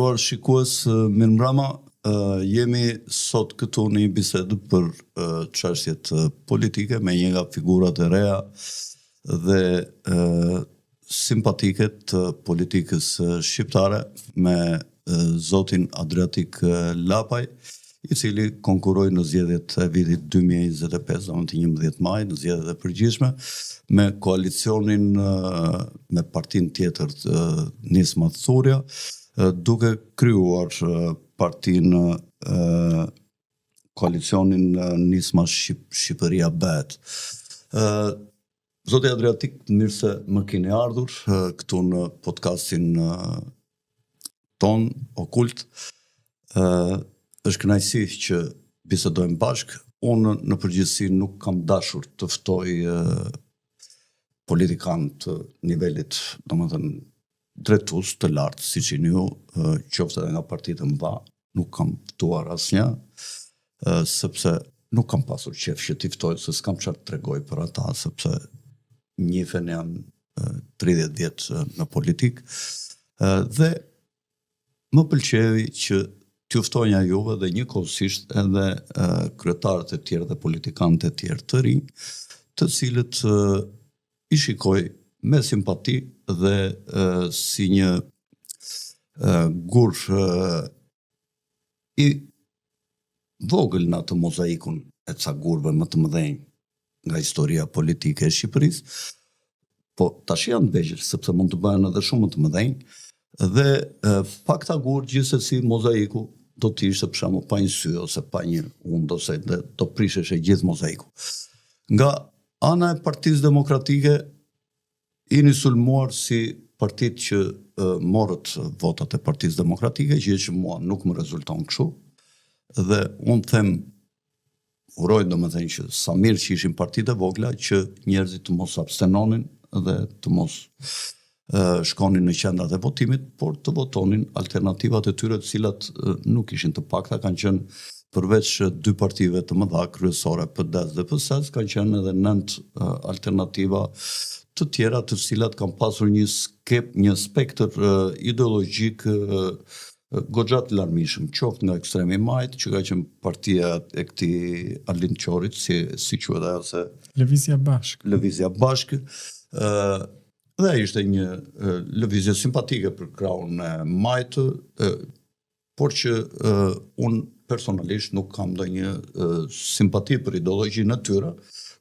nderuar shikues, mirëmbrëma. Jemi sot këtu në një bisedë për çështjet politike me një nga figurat e reja dhe simpatike të politikës shqiptare, me zotin Adriatik Lapaj, i cili konkuroi në zgjedhjet e vitit 2025, domethënë 11 maj, në zgjedhjet e përgjithshme, me koalicionin me partinë tjetër Nisma Thuria, duke krijuar partinë koalicionin Nisma Shqipëria Bet. Zoti Adriatik, mirë se më keni ardhur këtu në podcastin ton Okult. Është kënaqësi që bisedojmë bashkë. Unë në përgjithësi nuk kam dashur të ftoj politikan të nivelit, domethënë drejtues të lartë, siç jeni ju, qoftë edhe nga partitë e mëdha, nuk kam ftuar asnjë, sepse nuk kam pasur qef që t'i ftoj, se s'kam çfarë të tregoj për ata, sepse njihen janë 30 vjet në politikë, dhe më pëlqeu që t'ju ftonja juve dhe njëkohësisht edhe kryetarët e tjerë dhe politikanët e tjerë të rinj, të cilët i shikoj me simpati dhe si një gur i vogël në atë mozaikun e ca gurve më të mëdhenj nga historia politike e Shqipërisë, po tash janë vegjël, sepse mund të bëhen edhe shumë më të mëdhenj, dhe pa këta gur gjithsesi mozaiku do të ishte për shembull pa një sy ose pa një undë, ose do prisheshe gjithë mozaiku. Nga ana e Partisë Demokratike i sulmuar si partitë që morët votat e Partisë Demokratike, që mua nuk më rezulton kështu, dhe unë them, uroj domethënë që sa mirë që ishin partitë e vogla, që njerëzit të mos abstenonin dhe të mos shkonin në qendrat e votimit, por të votonin alternativat e tyre, të cilat nuk ishin të pakta, kanë qenë përveç 2 partive të mëdha kryesore, PD-s dhe PS-s, kanë qenë edhe 9 alternativa të tjera, të cilat kanë pasur një spektër ideologjik goxha të larmishëm, qoftë nga ekstremi i majt, që ka qenë partia e këtij Arlind Qorit, si quhet ajo, se Lëvizja Bashkë, dhe ishte një lëvizje simpatike për krahun e majtë, por që unë personalisht nuk kam ndonjë simpati për ideologjinë e tyre,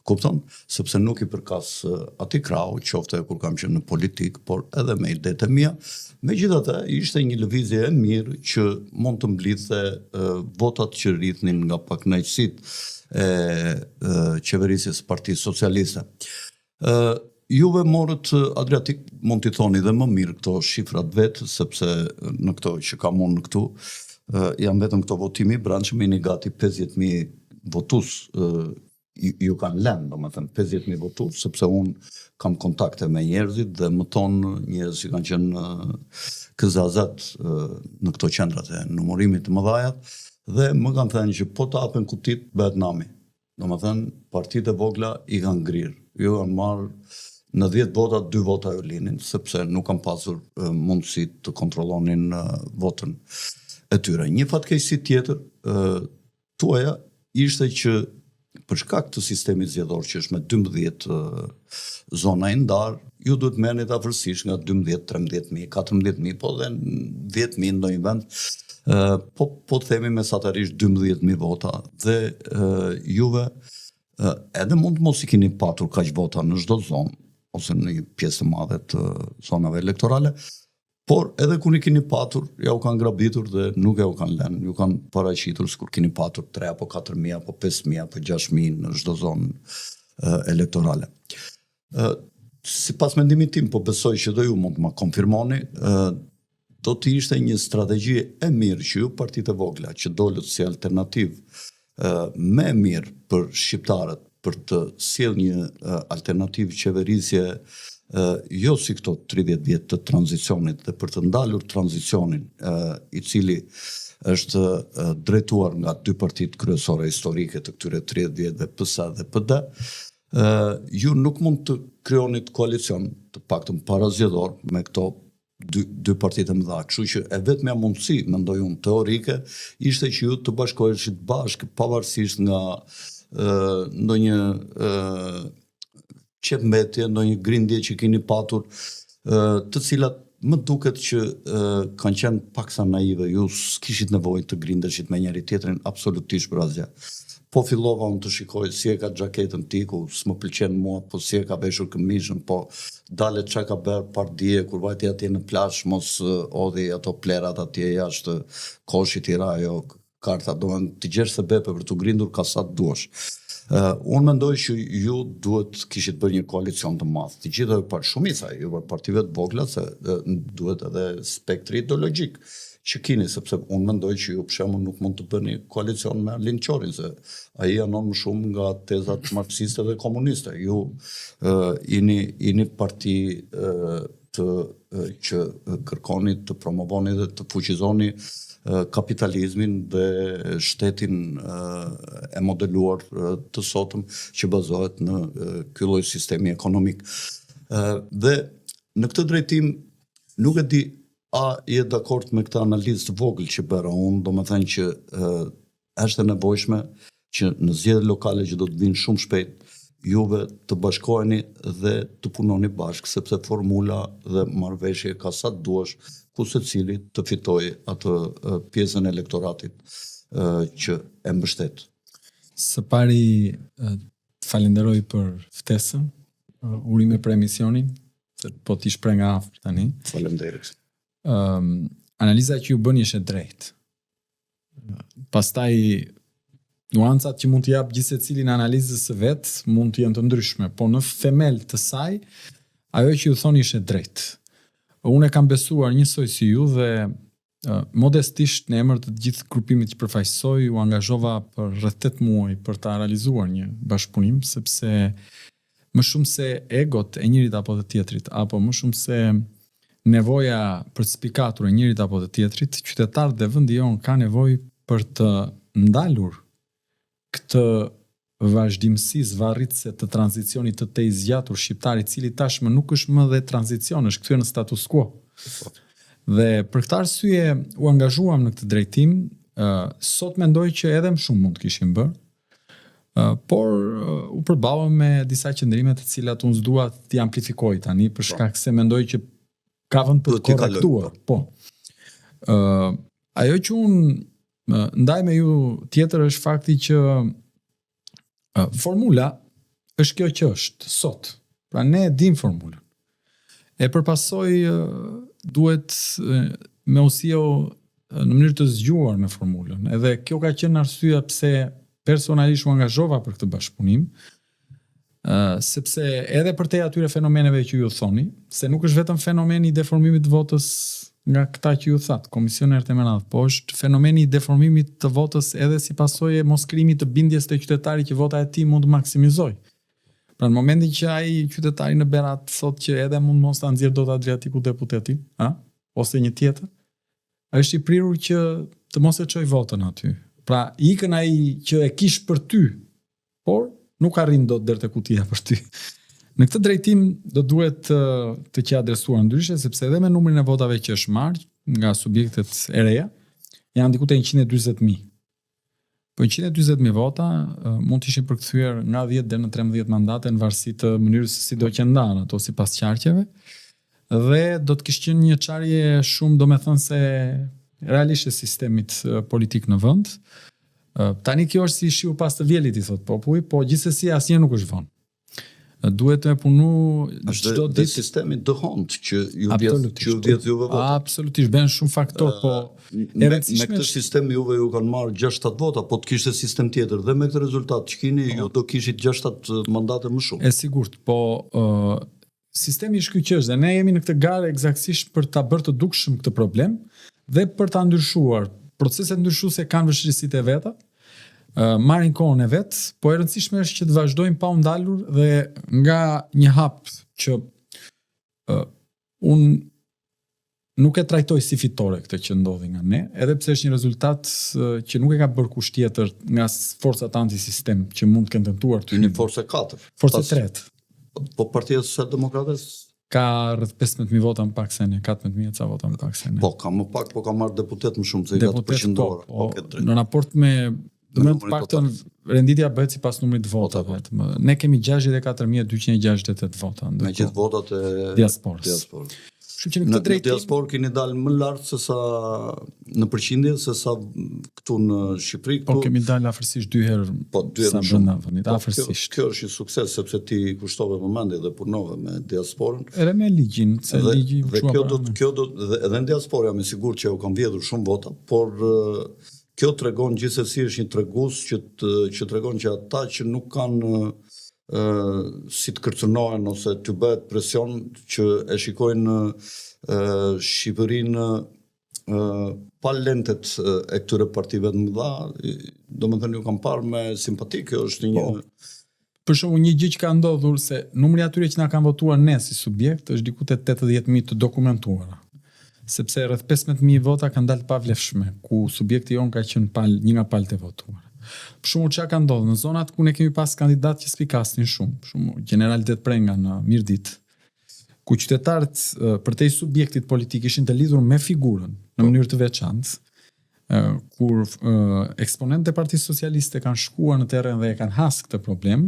kupton, sepse nuk i përkas atij krahu, qoftë kur kam qenë në politikë, por edhe me idetë e mia. Megjithatë, ishte një lëvizje e mirë që mund të mblidhte votat që rrithnin nga pakënaqësitë e qeverisjes së Partisë Socialiste. Juve morët, Adriatik, mund t'i thoni dhe më mirë këto shifrat vetë, sepse në këto që kam unë këtu, janë vetëm këto votimi i brendshëm, i një gati 50.000 votues ju kanë lënë, domethënë 50.000 votues, sepse unë kam kontakte me njerëzit dhe më tonë njerëz që kanë qenë këzazat në këto qendrat e numërimit të mëdhajat, dhe më kanë thënë që po të hapen kutit bëhet nami. Domethënë partitë e vogla i kanë ngrirë. Ju kanë marrë në 10 vota, 2 vota ju linin, sepse nuk kanë pasur mundësi të kontrollonin votën e tyre. Një fatkeqësi tjetër tuaja ishte që për shkak të sistemit zgjedhor që është me 12 zona i ndarë, ju duhet merrni afërsisht nga 12, 13.000, 14.000, po dhe 10.000 në ndonjë vend, po të themi mesatarisht 12.000 vota, dhe juve edhe mund mos i keni patur kaq vota në çdo zonë, ose në një pjesë të madhe të zonave elektorale, por edhe kur i keni patur, ja u kanë grabitur dhe nuk ja u kanë lënë, ju kanë paraqitur sikur keni patur 3 apo 4.000 apo 5.000 apo 6.000 në çdo zonë elektorale. Sipas mendimit tim, po besoj që do ju mund të ma konfirmoni, do të ishte një strategji e mirë që ju partitë e vogla që dolët si alternativë më e mirë për shqiptarët, për të sjellë një alternativë qeverisje jo si këto 30 vjet të tranzicionit, dhe për të ndalur tranzicionin i cili është drejtuar nga 2 partitë kryesore historike të këtyre 30 vjetëve, PS dhe PD, ju nuk mund të krijonit koalicion, të paktën parazgjedhor, me këto dy partitë e mëdha. Kështu që e vetmja mundësi, mendoj unë, teorike, ishte që ju të bashkoheshit bashkë, pavarësisht nga ndonjë qepmetje, ndonjë grindje që keni patur, të cilat më duket që kanë qenë paksa naive, ju s'kishit nevojë të grindeshit me njëri tjetrin absolutisht për asgjë. Po fillova unë të shikoj si e ka xhaketën ti, ku s'më pëlqen mua, po si e ka veshur këmishën, po dalet çka ka bërë pardije, kur vajti atje në plazh, mos odhi ato plerat atje jashtë koshit i rajo, karta, dohen të gjesh sebepe për të grindur ka sa të duash. Unë mendoj që ju duhet kishit bërë një koalicion të madh. Të gjitha shumica ju partive të vogla, se duhet edhe spektri ideologjik që kini, sepse unë mendoj që ju për shembull nuk mund të bëni koalicion me Arlind Qorin, se ai anon më shumë nga tezat marksiste dhe komuniste. Ju jeni parti që kërkoni të promovoni dhe të fuqizoni kapitalizmin dhe shtetin e modeluar të sotëm që bazohet në ky lloj sistemi ekonomik. Dhe në këtë drejtim nuk e di a je dakord me këtë analizë të vogël që bëra unë, domethënë që është e nevojshme që në zgjedhjet lokale që do të vinë shumë shpejt juve të bashkoheni dhe të punoni bashkë, sepse formula dhe marrëveshje ka sa të duash ku secili të fitojë atë pjesën e elektoratit që e mbështet. Së pari të falenderoj për ftesën, urime për emisionin, se po t'i shpreh nga afër tani. Faleminderit. Analiza që ju bëni është e drejtë. Pastaj nuancat që mund të jap gjithë secili në analizën së vet mund të jenë të ndryshme, po në themel të saj ajo që ju thoni është e drejtë. Unë e kam besuar njësoj si ju dhe modestisht në emër të gjithë grupimit që përfaqësoj u angazhova për rreth 8 muaj për ta realizuar një bashkëpunim, sepse më shumë se egot e njërit apo të tjetrit, apo më shumë se nevoja për të spikatur e njërit apo të tjetrit, qytetarët dhe vendi jon ka nevojë për të ndalur këtë vazhdimësisë varritëse të tranzicionit të tej zgjatur shqiptar, i cili tashmë nuk është më dhe tranzicion, është kthyer në status quo. Dhe për këtë arsye u angazhuam në këtë drejtim. Sot mendoj që edhe më shumë mund të kishim bërë, por u përballëm me disa qëndrime të cilat unë s'dua t'i amplifikoj tani për shkak se mendoj që ka vend për të korrektuar. Po. Ajo që unë ndaj me ju tjetër është fakti që formula është kjo që është sot. Pra ne e dim formulën. E përpasoj duhet me u sjell në mënyrë të zgjuar me formulën. Edhe kjo ka qenë arsyeja pse personalisht u angazhova për këtë bashkëpunim, sepse edhe për te atyre fenomeneve që ju thoni, se nuk është vetëm fenomeni i deformimit të votës nga këta që ju thatë, Komisioni Ertë Meradh, po është fenomeni i deformimit të votës edhe si pasojë e moskrimit të bindjes të qytetarit që vota e tij mund të maksimizoj. Pra në momentin që ai qytetari në Berat thotë që edhe mund mos ta nxjerr dot Adriatiku deputetin, ose një tjetër, është i prirur që të mos e çoj votën aty. Pra ikën ai që e kish për ty, por nuk arrin dot deri te kutia për ty. Në këtë drejtim do duhet të që adresuar ndryshe, sepse edhe me numrin e votave që është marrë nga subjektet e reja, janë diku te 140.000. Po 140.000 vota mund të ishin përkthyer nga 10 deri në 13 mandate në varësi të mënyrës se si do qëndran ato sipas qarqeve, dhe do të kishte qenë një çarje shumë, domethënë se realisht e sistemit politik në vend. Tani kjo është si shiu pas të vjelit, i thot populli, po gjithsesi asnjë nuk është vonë. Duhet të punu çdo ditë sistemi dëhont që ju vjet juve vota. Absolutisht, bën shumë faktor, po me këtë sistem juve ju kanë marrë 6-7 vota, po të kishte sistem tjetër dhe me këtë rezultat që keni ju do kishit 6-7 mandate më shumë. E sigurt, po sistemi është ky që është, dhe ne jemi në këtë garë eksaktësisht për ta bërë të dukshëm këtë problem dhe për ta ndryshuar. Proceset ndryshuese kanë vështirësitë e veta, marrin kohën e vet, po e rëndësishme është që të vazhdojmë pa u ndalur dhe nga një hap që unë nuk e trajtoj si fitore këtë që ndodhi nga ne, edhe pse është një rezultat që nuk e ka bërë kusht tjetër nga forcat antisistem që mund të kenë tentuar të një forcë 4. Forcë 3. Po Partia Socialdemokrates ka rreth 15.000 vota më pak se ne, 14.000 ca vota më pak se ne. Po, ka më pak, po ka marrë deputet më shumë se i ka të përqindora. Në raport me të paktën renditja bëhet sipas numrit të votave. Ne kemi 64.268 vota. Me gjithë votat e diasporës. Kështu që në diasporë keni dalë më lart se sa në përqindje se sa këtu në Shqipëri. Po kemi dalë afërsisht 2 herë. Po 2 herë më shumë. Afërsisht. Kjo është një sukses sepse ti kushtove vëmendje dhe punove me diasporën. Edhe me ligjin, se ligji kjo do edhe në diasporë jam i sigurt që u kanë vjedhur shumë vota, por kjo tregon gjithsesi është një tregues që tregon që ata që nuk kanë si të kërcënohen ose të bëhet presion që e shikojnë Shqipërinë pa lentet e këtyre partive të mëdha, domethënë ju kam parë me simpati, kjo është një Për shembull, një gjë që ka ndodhur se numri atyre që na kanë votuar ne si subjekt është diku te 80.000 të dokumentuara. Sepse rreth 15.000 vota kanë dalë pa vlefshme, ku subjekti jon ka qenë një nga palët e votuara. Për shembull, çka ka ndodhur në zonat ku ne kemi pas kandidatë që spikasnin shumë, për shembull, General Det Prenga në Mirdit, ku qytetarët përtej subjektit politik ishin të lidhur me figurën në mënyrë të veçantë, kur eksponentët e Partisë Socialiste kanë shkuar në terren dhe e kanë has këtë problem,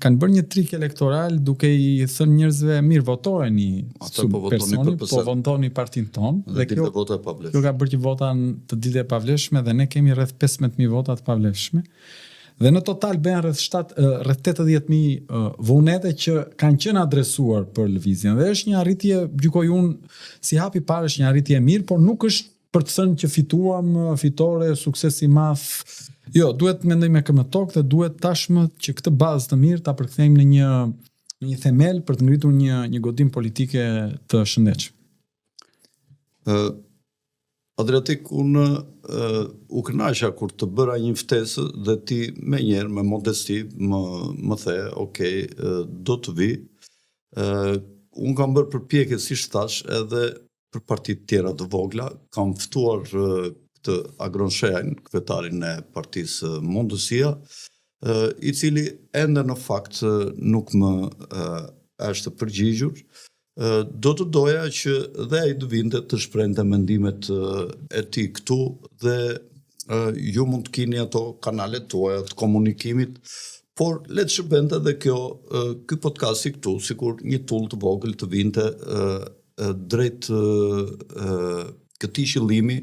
kanë bërë një trik elektoral duke i thënë njerëzve mirë votojeni personi, po votoni partinë tonë dhe kjo ka bërë që vota të dilte e pavlefshme dhe ne kemi rreth 15.000 vota të pavlefshme. Dhe në total bën rreth 80.000 vonete që kanë qenë adresuar për lëvizjen. Dhe është një arritje, gjykoj unë, si hapi parë është një arritje e mirë, por nuk është për të thënë që fituam fitore, sukses i madh. Jo, duhet të mendojmë me këmbë tokë dhe duhet tashmë që këtë bazë të mirë ta përkthejmë në një themel për të ngritur një godim politike të shëndetshme. Adriatik, unë u kënaqja kur të bëra një ftesë dhe ti me njerë, me modesti, më the, okay, do të vi. Unë kam bërë përpjekje, si thash, edhe për partitë tjera të vogla, kam ftuar këtë Agron Shejajn, kryetarin e Partisë Mundësia, i cili ende në fakt nuk më është përgjigjur. Do të doja që dhe ai të vinte të shprehte mendimet e tij këtu dhe ju mund të keni ato kanalet tuaja të komunikimit, por le të shërbente edhe ky podcast këtu, sikur një tull të vogël të vinte drejt këtij qëllimi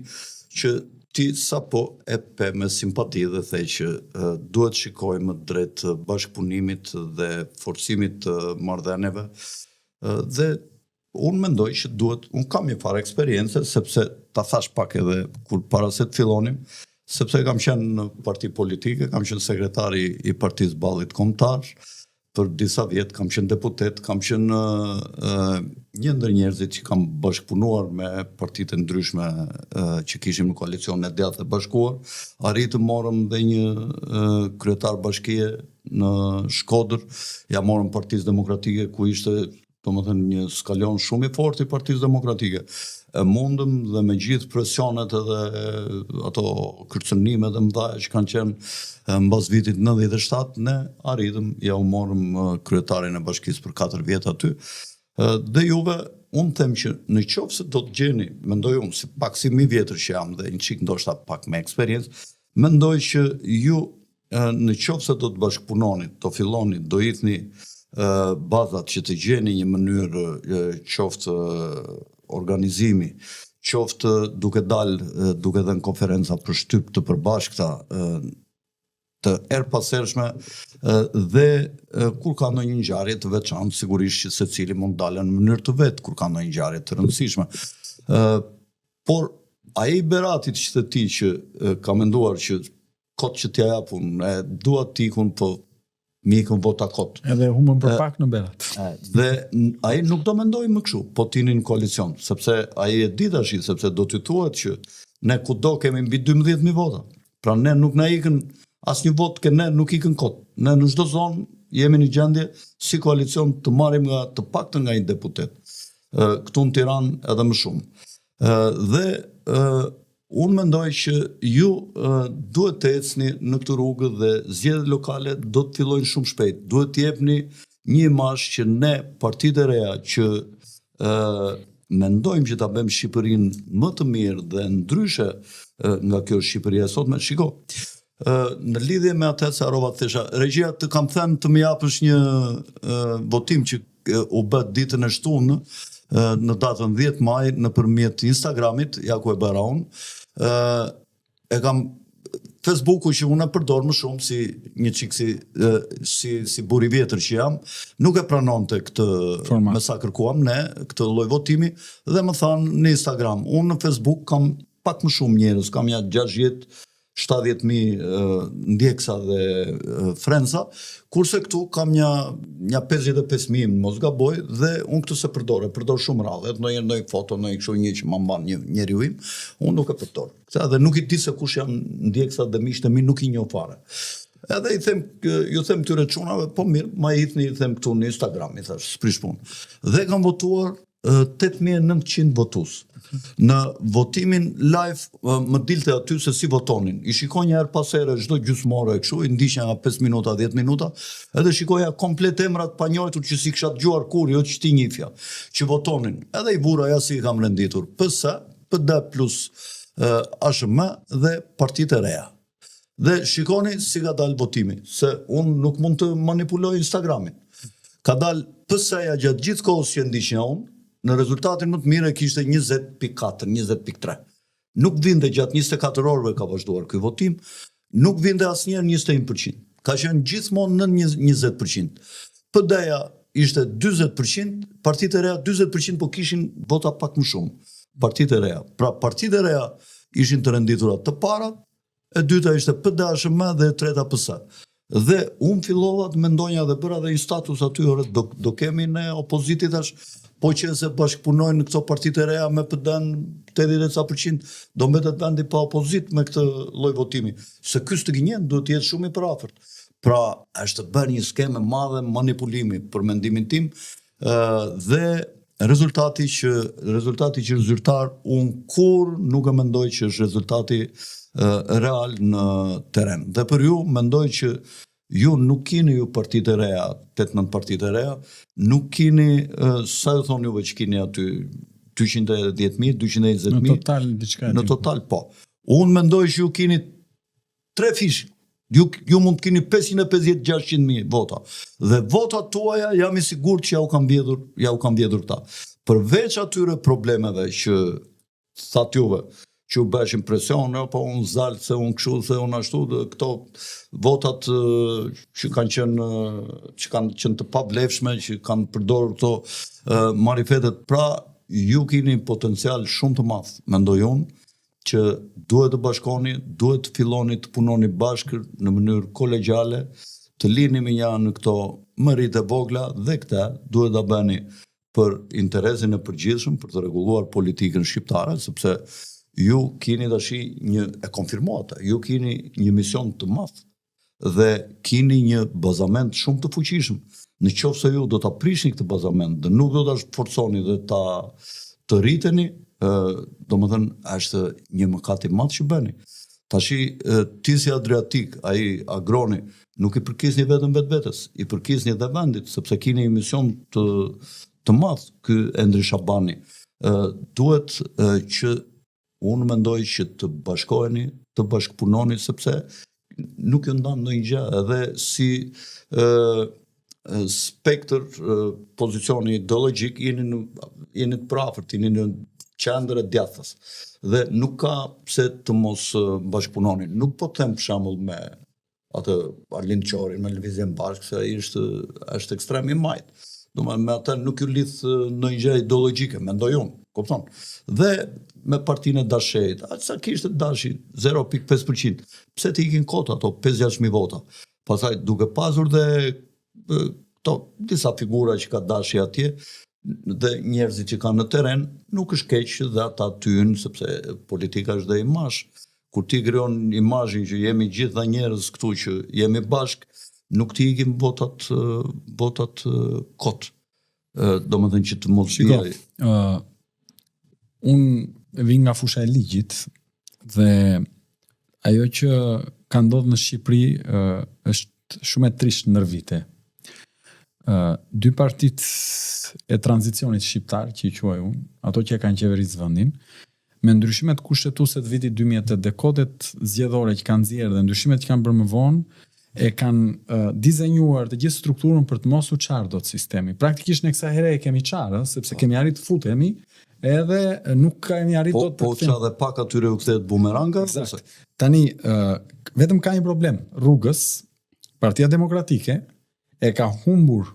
që ti sapo e pe me simpati dhe the që duhet shikojmë drejt bashkëpunimit dhe forcimit të marrëdhënieve. Dhe unë mendoj që unë kam një farë eksperiencë, sepse ta thash pak edhe kur para se të fillonim, sepse kam qenë në parti politike, kam qenë sekretari i Partisë Ballit Kombëtar, për disa vjetë kam qenë deputet, kam qenë një ndër njerëzit që kam bashkëpunuar me partitë ndryshme që kishim në koalicion e djathtë e bashkuar, arritë morëm dhe një kryetar bashkie në Shkodër, ja morëm Partisë Demokratike ku ishte domethënë një skalion shumë i fortë i Partisë Demokratike. Mundëm dhe me gjithë presionet edhe ato kërcënimet e mëdha që kanë qenë mbas vitit 97, ne arritëm, ja u morëm kryetarin e bashkisë për 4 vjet aty. Dhe juve, unë them që në qoftë se do të gjeni, mendoj unë, si pak si mi vjetër që jam dhe një çik ndoshta pak me eksperiencë, mendoj që ju në qoftë se do të bashkëpunoni, do filloni, do ikni bazat që të gjeni një mënyrë qoftë organizimi, qoftë duke dhe në konferenca për shtyp të përbashkëta të erëpashershme dhe kur ka ndonjë ngjarje të veçantë, sigurisht që secili mund dalën në mënyrë të vet kur ka ndonjë ngjarje të rëndësishme. Por ai Beratit që të ti që ka menduar që kot që t'ja japun, dua t'ikun po mi ikën vota kot. Edhe humën për pak në Berat. Dhe ai nuk do mendoj më kështu, po t'ini në koalicion, sepse ai e di tash, sepse do t'i thuhet që ne kudo kemi mbi 12.000 vota. Pra ne nuk na ikën asnjë vot, ne nuk ikën kot. Ne në çdo zonë jemi në gjendje si koalicion të marrim nga të paktën nga një deputet. Këtu në Tiranë edhe më shumë. Dhe unë mendoj që ju duhet të ecni në këtë rrugë dhe zgjedhjet lokale do të fillojnë shumë shpejt. Duhet të jepni një imazh që ne partitë e reja që mendojmë që ta bëjmë Shqipërinë më të mirë dhe ndryshe nga kjo Shqipëria e sotme. Shiko, në lidhje me atë se harrova të thesha, regjia të kam thënë të më japësh një votim që u bë ditën e shtunë në datën 10 maj nëpërmjet Instagramit, ja ku e bëra unë. E kam Facebooku që unë e përdor më shumë si një çik si buri vjetër që jam, nuk e pranonte këtë Format. me sa kërkuam ne, këtë lloj votimi dhe më thanë në Instagram. Unë në Facebook kam pak më shumë njerëz, kam ja 60-70.000 ndjeksa dhe frenza, kurse këtu kam një 55.000, mos gaboj, dhe unë këtë se përdor shumë rrallë, ndonjë foto, ndonjë kështu një që ma mban njeriu im, unë nuk e përdor. Dhe nuk i di se kush janë ndjeksa dhe miqtë e mi, nuk i njoh fare. Edhe ju them këtyre çunave, po mirë, ma i them këtu në Instagram, i thash, s'prish punë. Dhe kam votuar 8.900 votues. Në votimin live më dilte aty se si votonin. I shikoj një herë pas here çdo gjysmore kështu, i ndiqja nga 5 minuta, 10 minuta, edhe shikoja komplet emrat pa njohur që si kisha dëgjuar kur, jo që ti njifja, që votonin. Edhe i vura ja si i kam renditur. PS, PD plus ASHM dhe partitë e reja. Dhe shikoni si ka dalë votimi, se unë nuk mund të manipuloj Instagramin. Ka dalë PS-ja gjatë gjithë kohës që ndiqja unë, në rezultatin më të mirë e kishte 20.4, 20.3. Nuk vinte gjatë 24 orëve ka vazhduar ky votim, nuk vinte asnjëherë 21%. Ka qenë gjithmonë nën 20%. PD-ja ishte 40%, partitë e reja 40%, po kishin vota pak më shumë. Partitë e reja. Pra partitë e reja ishin të renditura të parat, e dyta ishte PD, ASHM dhe e treta PS. Dhe unë fillova të mendonja dhe bëra dhe një status aty, do kemi ne opozitit tash, po që se bashkëpunojnë në këto partitë e reja me PD-n 80%, do mbetet vendi pa opozit me këtë lloj votimi. Se ky s'të gënjen, duhet të jetë shumë i përafërt. Pra, është bërë një skemë e madhe manipulimi për mendimin tim, dhe rezultati që zyrtar, unë kur nuk e mendoj që është rezultati real në teren. Dhe për ju, mendoj që ju nuk kini ju partitë e reja, 8-9 partitë e reja, nuk kini, sa ju thonë juve që kini aty 210.000, 220.000? Në total, diçka. Në total, po. Unë mendoj që ju kini 3 fish. Ju mund të kini 550-600.000 vota. Dhe votat tuaja jam i sigurt që ja u kam vjedhur këta. Përveç atyre problemeve që thatë juve, që u bëshin presion, po unë zalë, se unë këshu, se unë ashtu, këto votat që kanë qenë të pavlefshme, që kanë përdorur këto marifetet, pra ju kini potencial shumë të madh, mendoj unë, që duhet të bashkoni, duhet të filloni të punoni bashkë në mënyrë kolegjale, të lini me një në këto mërit e vogla, dhe këta duhet të bëni për interesin e përgjithshëm, për të rregulluar politikën shqiptare, sepse ju kini tashi e konfirmuata, ju kini një mision të madh dhe kini një bazament shumë të fuqishëm. Në qoftë se ju do ta prishni këtë bazament dhe nuk do ta forconi dhe të rriteni, domethënë është një mëkat i madh që bëni. Tashi ti si Adriatik, ai Agroni, nuk i përkisni vetëm vetvetes, i përkisni edhe vendit, sepse kini një mision të madh ky Endri Shabani. Duhet që unë mendoj që të bashkoheni, të bashkëpunoni, sepse nuk ju ndan ndonjë gjë, edhe si spektër pozicioni ideologjik jeni të prafërt, jeni në qendër e djathtas. Dhe nuk ka pse të mos bashkëpunoni. Nuk po them për shembull me atë Arlind Qorin, me Lëvizjen Bashkë, se ai është ekstrem i majt. Domethënë me atë nuk ju lidh ndonjë gjë ideologjike, mendoj unë, kupton. Dhe me partinë e Dashit, sa kishte Dashi 0.5%, pse të ikin kota ato 5-6.000 vota. Pastaj duke pasur dhe disa figura që ka Dashi atje dhe njerëzit që kanë në teren, nuk është keq dhe ata tyën, sepse politika është dhe imazh. Kur ti krijon imazhin që jemi gjithë dha njerëz këtu që jemi bashk, nuk ti ikim votat kot. Domethënë që të mos shikoj. Unë vi nga fusha e ligjit dhe ajo që ka ndodhur në Shqipëri është shumë e trisht ndër vite. dy partitë e tranzicionit shqiptar, që i quaj unë, ato që e kanë qeverisë vendin, me ndryshimet kushtetuese të vitit 2008 dhe kodet zgjedhore që kanë nxjerrë dhe ndryshimet që kanë bërë më vonë, e kanë dizenjuar të gjithë strukturën për të mos u qarë do të sistemi. Praktikisht në kësa here e kemi qarë, sepse kemi arrit të futemi, edhe nuk kemi arrit do të Po që edhe pak atyre u kthehet bumeranga? Exakt. Tani, vetëm ka një problem. Rrugës, Partia Demokratike e ka humbur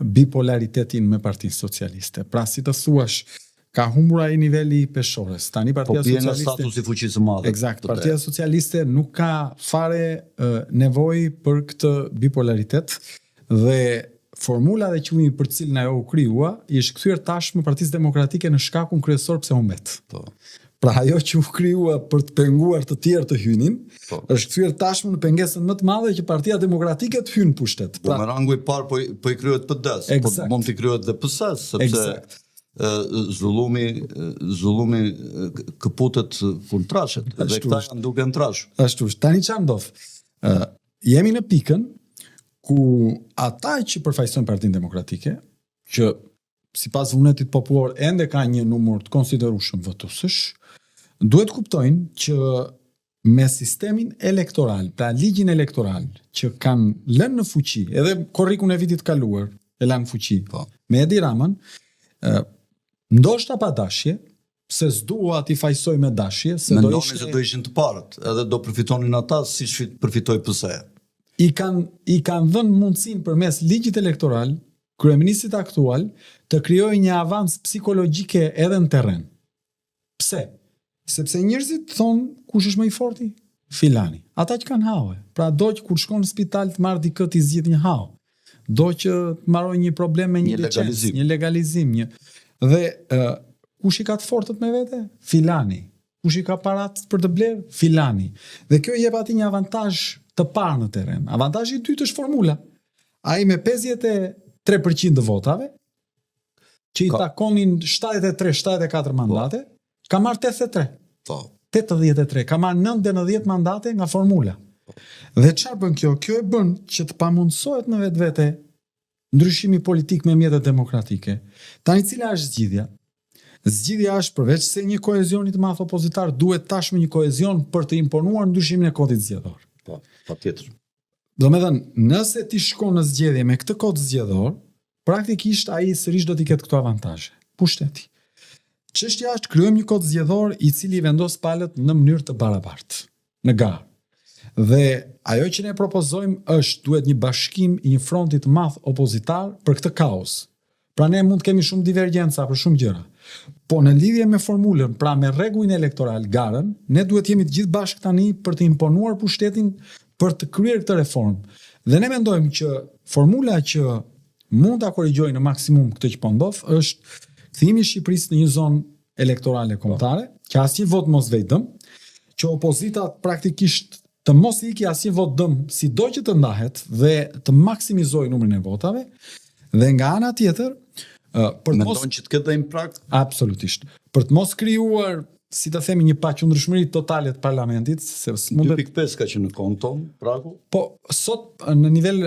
bipolaritetin me Partinë Socialiste. Pra, si të thuash, ka humbur ai niveli i peshores. Tani Partia Socialiste... Po Socialiste... statusi fuqisë madhe. Eksakt. Partia Socialiste nuk ka fare nevojë për këtë bipolaritet dhe formula dhe qëllimi për cilën ajo u krijua i është kthyer tashmë Partisë Demokratike në shkakun kryesor pse humbet. Po. Pra ajo që u krijua për të penguar të tjerë të hynin, është kthyer tashmë në pengesën më të madhe që Partia Demokratike të hynë pushtet. Pra, bumerangu i parë po i krijohet PD-s, po mund të krijohet dhe PS-s, sepse zullumi këputet kur trashet, dhe këta janë duke në trash. Ashtu, tani çfarë ndodh? Jemi në pikën ku ata që përfaqësojnë Partinë Demokratike, që sipas vullnetit popullor ende ka një numër të konsiderueshëm votuesësh, duhet kuptojnë që me sistemin elektoral, pra ligjin elektoral që kanë lënë në fuqi, edhe korrikun e vitit kaluar e lanë në fuqi, me Edi Ramën, ndoshta pa dashje, se s'dua t'i fajsoj me dashje, se mendonin se do ishin të parët, edhe do përfitonin ata siç përfitoi PS-ja. I kanë dhënë mundësinë përmes ligjit elektoral kryeministit aktual të krijojë një avans psikologjike edhe në terren. Pse? Sepse njerëzit thonë kush është më i forti? Filani. Ata që kanë haue. Pra do që kur shkon në spital të marrë dikë të zgjidh një hau. Do që të marroj një problem me një licencë, një legalizim, dhe kush i ka të fortët me vete? Filani. Kush i ka parat për të blerë? Filani. Dhe kjo jep atij një avantazh të parë në terren. Avantazhi i dytë është formula. Ai me 53% të votave, që i takonin 73-74 mandate, ka marrë 83. 83, ka marrë 9-10 mandate nga formula. Dhe çfarë bën kjo? Kjo e bën që të pamundsohet në vetvete ndryshimi politik me mjetet demokratike. Tani cila është zgjidhja? Zgjidhja është përveç se një kohezion të madh opozitar, duhet tashmë një kohezion për të imponuar ndryshimin e kodit zgjedhor. Po, patjetër. Domethënë, nëse ti shkon në zgjedhje me këtë kod zgjedhor, praktikisht ai sërish do t'i ketë këto avantazhe. Pushteti. Çështja është krijojmë një kod zgjedhor i cili vendos palët në mënyrë të barabartë, në garë. Dhe ajo që ne propozojmë është duhet një bashkim i një fronti të madh opozitar për këtë kaos. Pra ne mund të kemi shumë divergjenca për shumë gjëra. Po në lidhje me formulën, pra me rregullin elektoral, garën, ne duhet jemi të gjithë bashkë tani për të imponuar pushtetin për të kryer këtë reformë. Dhe ne mendojmë që formula që mund ta korrigjojë në maksimum këtë që po ndodh është kthimi i Shqipërisë në një zonë elektorale kombëtare, që asnjë vot mos vej dëm, që opozita praktikisht të mos iki asnjë vot dëm, sido që të ndahet dhe të maksimizojë numrin e votave, dhe nga ana tjetër, për të mos që të ketë një prag absolutisht. Për të mos krijuar, si të themi, një paqëndrueshmëri totale të parlamentit, se mundet 2.5 ka që në kohën tonë pragu. Po sot në nivel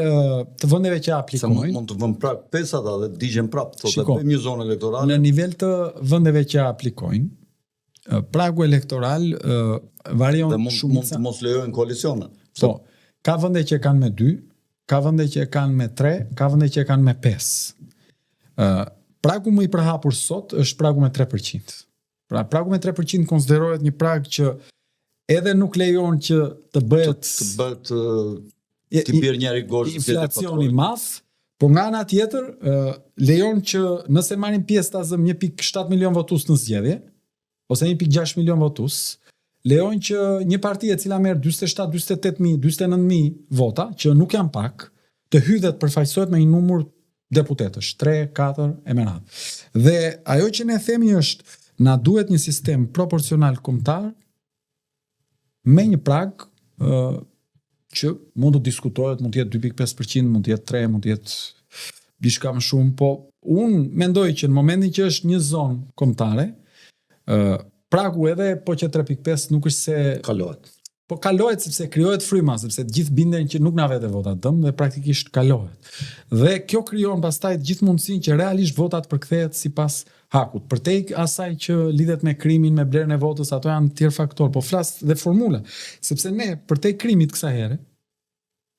të vendeve që aplikojnë, se mund të vëmë prag 5 ata dhe digjen prapë, thotë bëjmë një zonë elektorale. Në nivel të vendeve që aplikojnë, pragu elektoral varion shumë. Mund të mos lejojnë koalicione. Po, ka vende që kanë me 2, ka vende që kanë me 3, ka vende që kanë me 5. Pragu më i përhapur sot është pragu me 3%. Pra pragu me 3% konsiderohet një prag që edhe nuk lejon që të bëhet të bjerë njëri gosh inflacioni i madh, po nga ana tjetër lejon që nëse marrin pjesë ta zëm 1.7 milion votues në zgjedhje, ose 1.6 milion votues, lejon që një parti e cila merr 47, 48.000, 49.000 vota, që nuk janë pak, të hyjë dhe të përfaqësohet me një numër deputetësh, 3, 4 e me radhë. Dhe ajo që ne themi është na duhet një sistem proporcional kombëtar me një prag që mund të diskutohet, mund të jetë 2.5%, mund të jetë 3, mund të jetë diçka më shumë, po unë mendoj që në momentin që është një zonë kombëtare, pragu edhe po që 3.5 nuk është se kalohet. Po kalohet sepse krijohet fryma, sepse të gjithë binden që nuk na vete votat dëm dhe praktikisht kalohet. Dhe kjo krijon pastaj të gjithë mundësinë që realisht votat përkthehet sipas hakut. Përtej asaj që lidhet me krimin, me blerjen e votës, ato janë tjerë faktor, po flas dhe formula, sepse ne përtej krimit kësaj here,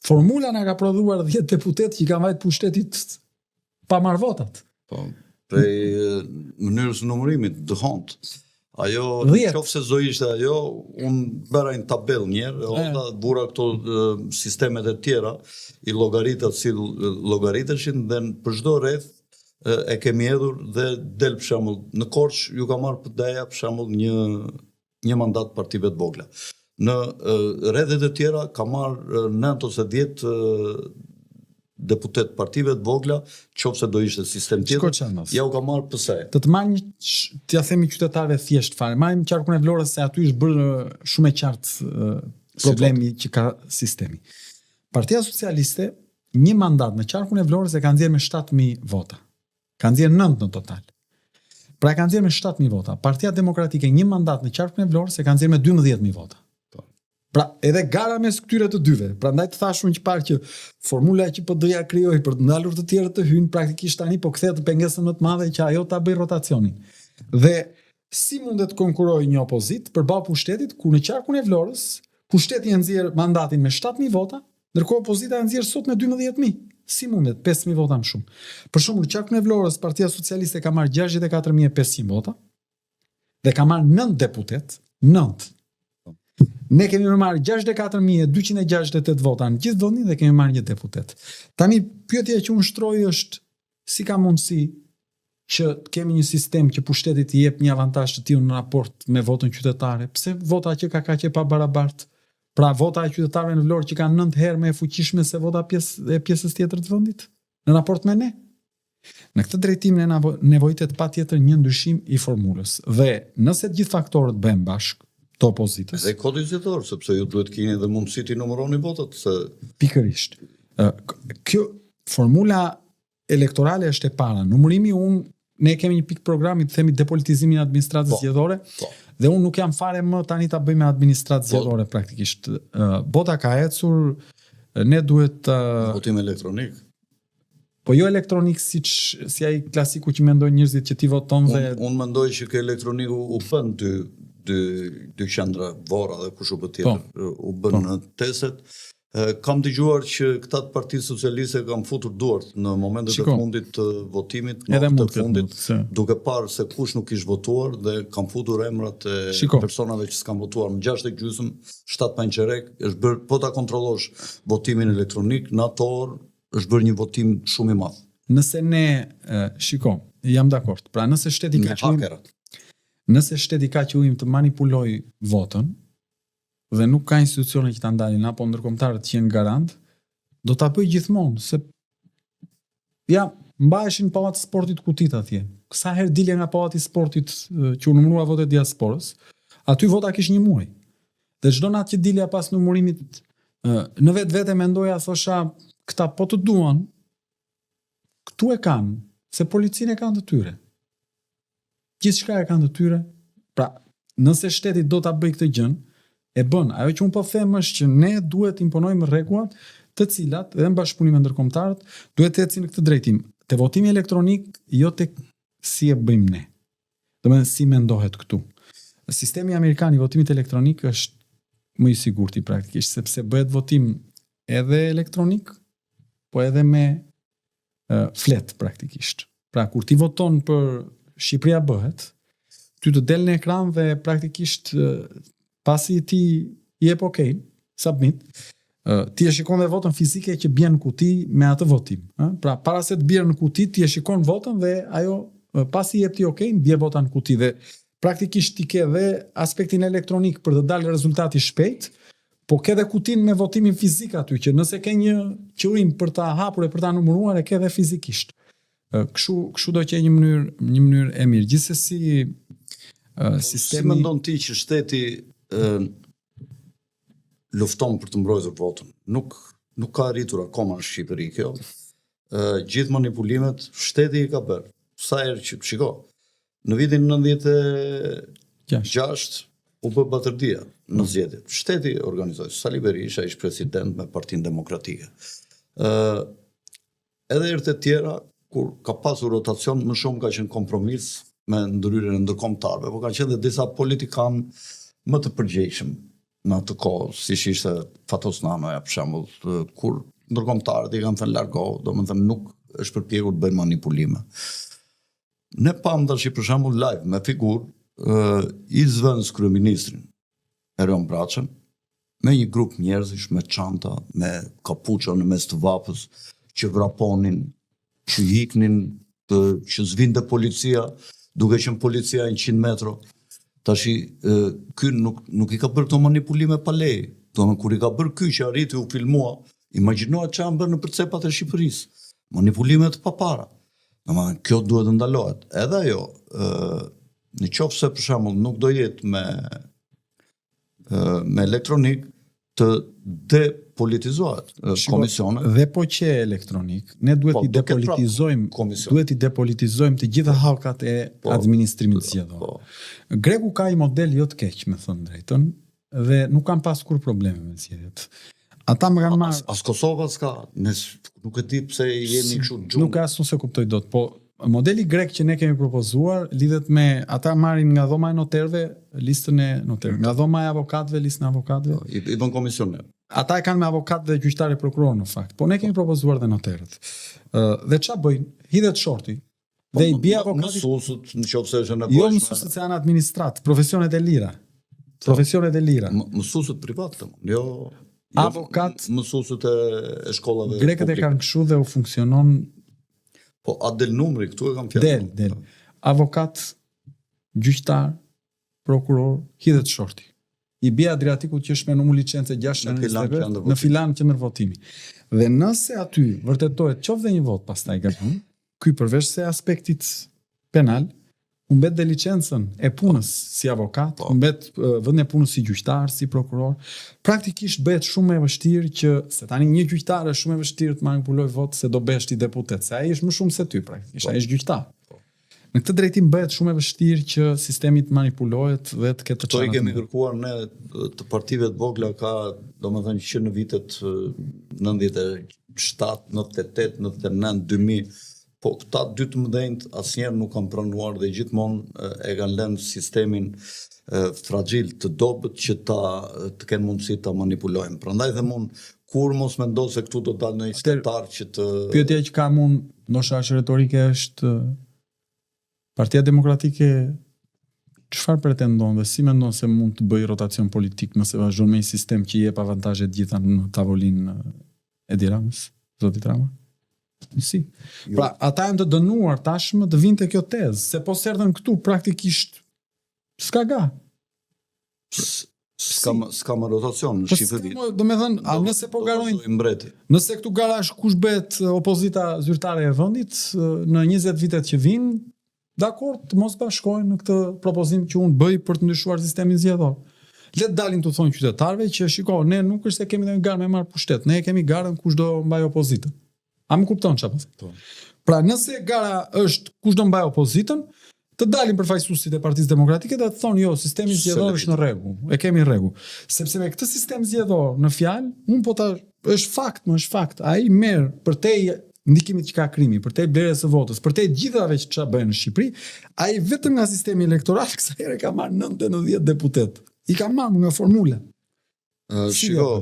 formula na ka prodhuar 10 deputet që kanë vajt pushtetit pa marrë votat. Po, prej mënyrës numërimit dëhont. Ajo, qofse do ishte ajo, unë bëra një tabel njerë, bura këto sistemet e tjera, i logaritat si logariteshin, dhe për çdo rreth e kemi hedhur dhe del për shembull në Korçë ju ka marrë PD-ja për shembull një mandat partive të vogla. Në rrethet e tjera ka marrë 9 ose 10 deputet partive të vogla, qofse do ishte sistem tjetër, ja u ka marrë pëse. Të marrë t'ja themi qytetarëve thjesht fare, marrim qarkun e Vlorës se aty është bërë shumë e qartë problemi që ka sistemi. Partia Socialiste, një mandat në qarkun e Vlorës e ka nxjerrë me 7.000 vota. Ka nxjerrë 9 në total. Pra ka nxjerrë me 7.000 vota. Partia Demokratike, një mandat në qarkun e Vlorës e ka nxjerrë me 12.000 vota. Pra edhe gara mes këtyre të dyve. Prandaj të thashun që parë që formula që PD-ja krijoi për të ndalur të tjerët të hyjnë praktikisht tani po kthehet në pengesën më të madhe që ajo ta bëj rotacionin. Dhe si mundet të konkurojë një opozit përballë pushtetit kur në qarkun e Vlorës pushteti e nxjerr mandatin me 7.000 vota, ndërkohë opozita e nxjerr sot me 12.000. Si mundet 5.000 vota më shumë? Për shembull, në qarkun e Vlorës Partia Socialiste ka marrë 64.500 vota dhe ka marrë 9 deputet, 9. Ne kemi marrë 64.268 vota në gjithë vendin dhe kemi marrë një deputet. Tani pyetja që unë shtroj është si ka mundësi që kemi një sistem që pushtetit i jep një avantazh të tillë në raport me votën qytetare. Pse vota që ka kaq e pabarabart? Pra vota e qytetarëve në Vlorë që kanë 9 herë më e fuqishme se vota pjesës tjetër të vendit në raport me ne. Në këtë drejtim ne nevojitet patjetër një ndryshim i formulës. Dhe nëse të gjithë faktorët bëhen bashkë të opozitës. Dhe kodi zgjedhor, sepse ju duhet keni edhe mundësi të numëroni votat se pikërisht. Kjo formula elektorale është e para. Numërimi ne kemi një pikë programi të themi depolitizimin e administratës zgjedhore. Dhe unë nuk jam fare më tani ta bëj me administratë zgjedhore praktikisht. Bota ka ecur, ne duhet votim elektronik. Po jo elektronik si ai klasiku që mendojnë njerëzit që ti voton dhe unë mendoj që ke elektroniku u bën dy qendra Vora dhe kush u bë tjetër u bën në teset. Kam dëgjuar që këta të Partisë Socialiste kanë futur duart në momentet e fundit të votimit, duke parë se kush nuk kishte votuar dhe kanë futur emrat e personave që s'kan votuar më 6:30, 7:15 është bërë, po ta kontrollosh votimin elektronik, në ato orë është bërë një votim shumë i madh. Nëse ne jam dakord. Pra nëse shteti ka qëllim të manipuloj votën dhe nuk ka institucione që ta ndalin apo ndërkombëtarët që janë garant, do ta bëj gjithmonë se mbaheshin pallat e sportit kutit atje. Sa herë dilje nga pallati i sportit që u numërua votet e diasporës, aty vota kish një muaj. Dhe çdo natë që dilja pas numërimit në vetvete mendoja, thosha, këta po të duan, këtu e kanë, se policinë e kanë të tyre. Gjithçka e kanë të tyre. Pra, nëse shteti do ta bëj këtë gjën, e bën. Ajo që unë po them është që ne duhet imponojmë rregullat të cilat edhe në bashkëpunim me ndërkombëtarët duhet të ecin në këtë drejtim. Te votimi elektronik, jo tek si e bëjmë ne. Domethënë si mendohet këtu. Sistemi amerikan i votimit elektronik është më i sigurt praktikisht sepse bëhet votim edhe elektronik, po edhe me flet praktikisht. Pra kur ti voton për Shqipëria bëhet, ty të del në ekran dhe praktikisht pasi ti i jep okay, submit, ti e shikon dhe votën fizike që bjen në kuti me atë votim. Pra para se të bjerë në kuti, ti e shikon votën dhe ajo pasi jep ti okay, bjerë vota në kuti dhe praktikisht ti ke dhe aspektin elektronik për të dalë rezultati shpejt, po ke dhe kutin me votimin fizik aty, që nëse ke një qëllim për ta hapur e për ta numëruar, e ke dhe fizikisht. Kështu do që një mënyrë e mirë. Gjithsesi sistemi. Si mendon ti që shteti lufton për të mbrojtur votën? Nuk ka arritur akoma në Shqipëri kjo. Gjithë manipulimet shteti i ka bërë. Sa herë që shiko, në vitin 96 u bë batërdia në zgjedhjet. Shteti organizoi. Sali Berisha ish president me Partinë Demokratike. Edhe herët e tjera, kur ka pasur rotacion, më shumë ka qenë kompromis me ndryrën e ndërkombëtarëve, por kanë qenë dhe disa politikanë më të përgjegjshëm në atë kohë, siç ishte Fatos Nanoja për shembull, kur ndërkombëtarët i kanë thënë largohu, domethënë nuk është përpjekur të bëjë manipulime. Ne pam tash për shembull live me figurë i zvëns kryeministrin Erion Braçën me një grup njerëzish me çanta, me kapuça në mes të vapës, që vraponin, që hiknin, që zvinte policia, duke qenë policia 100 metro. Tashi ky nuk i ka bërë këto manipulime pa leje. Domethënë kur i ka bërë ky që arriti u filmua, imagjinohet çfarë bën në përcepat e Shqipërisë. Manipulimet pa para. Domethënë kjo duhet të ndalohet. Edhe ajo, në qoftë se për shembull nuk do jetë me elektronik të depolitizohet komisione. Dhe po që e elektronik, ne duhet i depolitizojmë të gjitha hallkat e administrimit zgjedhor. Greku ka një model jo të keq, me thënë drejtën, dhe nuk kanë pas kur probleme me zgjedhjet. Ata më kanë marrë. As Kosova s'ka, nuk e di pse jeni kështu xhum. Nuk as unë se kuptoj dot, po modeli grek që ne kemi propozuar lidhet me ata marrin nga dhoma e noterëve listën e noterëve, nga dhoma e avokatëve listën e avokatëve. I bën komisioner. Ata e kanë me avokat dhe gjyqtar e prokuror në fakt, po ne kemi propozuar dhe noterët. Dhe ç'a bëjnë? Hidhet shorti. Dhe i bie avokatit. Mësuesut nëse është nevojshme. Jo mësuesët se janë administrat, profesionet e lira. Profesionet e lira. Mësuesët privat, jo avokat, mësuesët e shkollave. Grekët e kanë kështu dhe u funksionon. Po a del numri këtu e kam fjalën. Del. Avokat, gjyqtar, prokuror, hidhet shorti. I bie Adriatikut që është me numër licence 699 në filan qendër votimi. Dhe nëse aty vërtetohet qoftë dhe një vot pastaj gabim, ky përveç se aspektit penal, humbet dhe licencën e punës si avokat, humbet vendin e punës si gjyqtar, si prokuror. Praktikisht bëhet shumë e vështirë që se tani një gjyqtar është shumë e vështirë të manipulojë vot se do bëhesh ti deputet, se ai është më shumë se ty praktikisht, ai është gjyqtar. Në këtë drejtim bëhet shumë e vështirë që sistemi të manipulohet dhe të ketë çfarë. Kto i kemi kërkuar ne të partive të vogla ka, domethënë që në vitet 97, 98, 99, 2000, po këta dy të mëdhenjt asnjëherë nuk kanë pranuar dhe gjithmonë e kanë lënë sistemin fragjil të dobët që të kenë mundësi ta manipulojnë. Prandaj them unë, kur mos mendo se këtu do dalë një shtettar që të pyetja që kam unë, ndoshta është retorike, është Partia Demokratike çfarë pretendon dhe si mendon se mund të bëjë rotacion politik nëse vazhdon me një sistem që i jep avantazhe të gjitha në tavolinë Edi Ramës, zoti Rama? Si. Pra, ata janë të dënuar tashmë të vinte kjo tezë, se po s'erdhen këtu praktikisht s'ka ga. S'ka më rotacion në Shqipëri. Domethënë, nëse po garojnë, nëse këtu garash kush bëhet opozita zyrtare e vendit në 20 vitet që vinë, dakord, të mos bashkojnë në këtë propozim që unë bëj për të ndryshuar sistemin zgjedhor. Le të dalin të thonë qytetarëve që shiko, ne nuk është se kemi ndonjë garë me marr pushtet, ne kemi garën kush do mbaj opozitën. A më kupton çfarë po them? Pra, nëse gara është kush do mbaj opozitën, të dalin përfaqësuesit e Partisë Demokratike dhe të thonë jo, sistemi zgjedhor është në rregull, e kemi rregull. Sepse me këtë sistem zgjedhor në fjalë, unë po ta është fakt, ai merr për te ndikimit që ka krimi, për te blerjes së votës, për te gjithave që ç'a bëjnë në Shqipëri, ai vetëm nga sistemi elektoral kësaj here ka marrë 90 deputet. I ka marrë nga formula. Shiko,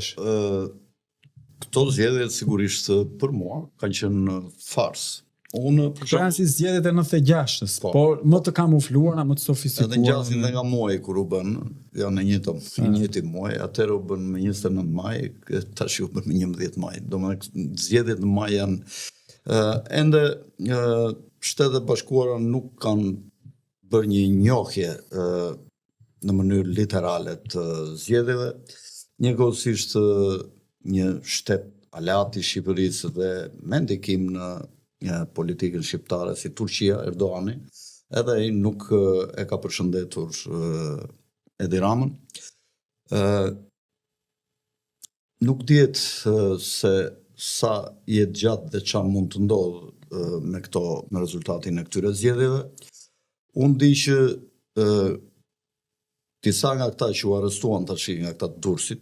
këto zgjedhje sigurisht për mua kanë qenë farsë. Unë janë si zgjedhjet e 96-s, por më të kamufluara, më të sofistikuara. Edhe ngjasin dhe nga muaji kur u bën, jo në njëjti muaj, atëherë u bën me 29 maj, tash u bën me 11 maj. Domethënë zgjedhjet në maj janë ende Shtetet Bashkuara nuk kanë bërë një njohje në mënyrë literale të zgjedhjeve. Njëkohësisht një shtet aleat i Shqipërisë dhe me ndikim në politikën shqiptare si Turqia, Erdoani, edhe ai nuk e ka përshëndetur Edi Ramën. Nuk dihet se sa jetë gjatë dhe çfarë mund të ndodhë me rezultatin e këtyre zgjedhjeve. Unë di që disa nga këta që u arrestuan tash nga këta të Durrësit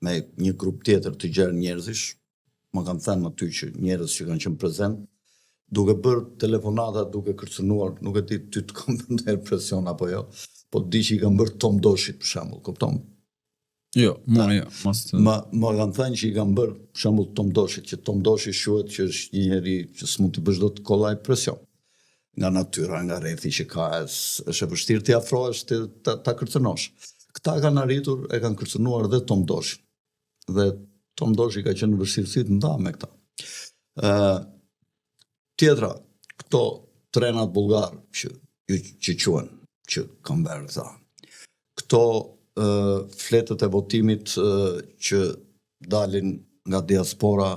me një grup tjetër të gjerë njerëzish, më kanë thënë aty që njerëz që kanë qenë prezent, duke bërë telefonata, duke kërcënuar, nuk e di ty të kam bërë presion apo jo, po di që i kanë bërë Tom Doshit për shembull, kupton? Jo, jo, mos. Më kanë thënë që i kanë bërë për shembull Tom Doshit, që Tom Doshi shuhet që është një njeri që s'mund të bësh dot kollaj presion. Nga natyra, nga rrethi që ka, është e vështirë t'i afrohesh ta kërcënosh. Këta kanë arritur, e kanë kërcënuar dhe Tom Doshi. Dhe Tom Doshi ka qenë në vështirësi të nda me këta. Tjetra, këto trenat bulgar që quhen, që kanë bërë këta. Këto fletët e votimit që dalin nga diaspora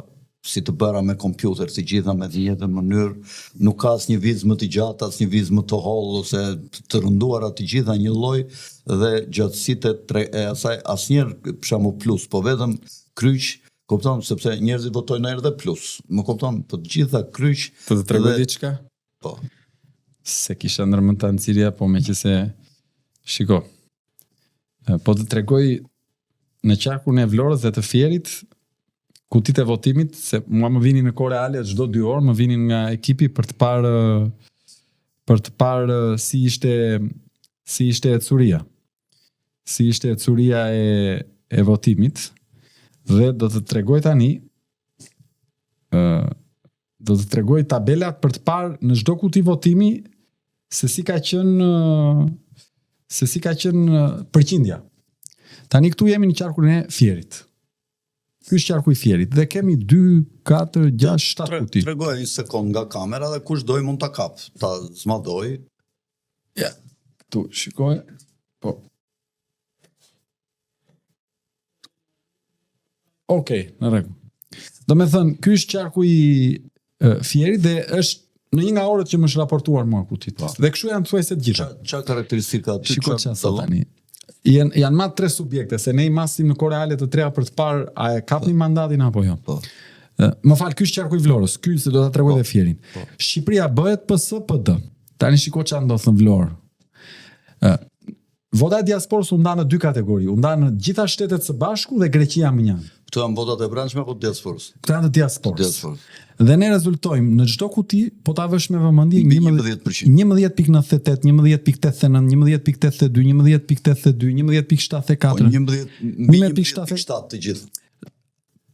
si të bëra me kompjuter, të gjitha me të njëjtën mënyrë, nuk ka asnjë vizë më të gjatë, asnjë vizë më të hollë ose të rënduara, të gjitha një lloj dhe gjatësitë e asaj asnjëherë për shembull plus, po vetëm kryq, kupton, sepse njerëzit votojnë edhe plus. Më kupton, po të gjitha kryq. Po të tregoj diçka? Po. Se kisha ndërmend ta nxirja, po meqense shiko. Po të tregoj në qarkun e Vlorës dhe të Fierit kutitë e votimit, se mua më vinin në kohë reale çdo 2 orë, më vinin nga ekipi për të parë si ishte ecuria. Si ishte ecuria e votimit dhe do të tregoj tani do të tregoj tabelat për të parë në çdo kuti votimi se si ka qenë përqindja. Tani këtu jemi në qarkun e Fierit. Ky është qarku i Fierit dhe kemi 2, 4, 6, 7 kuti. Tregoj një sekond nga kamera dhe kush doj mund ta kap, ta zmadoj. Ja, këtu shikoj. Po. Okej, në rregull. Do me thënë, ky është qarku i Fierit dhe është në një nga orët që më është raportuar mua kutit. Dhe kështu janë thuajse të gjitha. Çfarë karakteristika aty? Shikoj çfarë thot tani. Janë ma 3 subjekte, se ne i masim në kohë reale të 3 për të parë a e kapni mandatin apo jo. Po. Më fal, ky është qarku i Vlorës, ky se do ta tregoj edhe Fierin. Shqipëria bëhet PS PD. Tani shiko çfarë ndodh në Vlorë. Vota e diasporës u nda në 2 kategori, u nda në gjitha shtetet së bashku dhe Greqia më njënë. Këto janë votat e brendshme apo të diasporës? Këto janë të diasporës. Dhe ne rezultojmë në çdo kuti, po ta vësh me vëmendje 11.98, 11.89, 11.82, 11.82, 11.74. 11.7 të gjithë.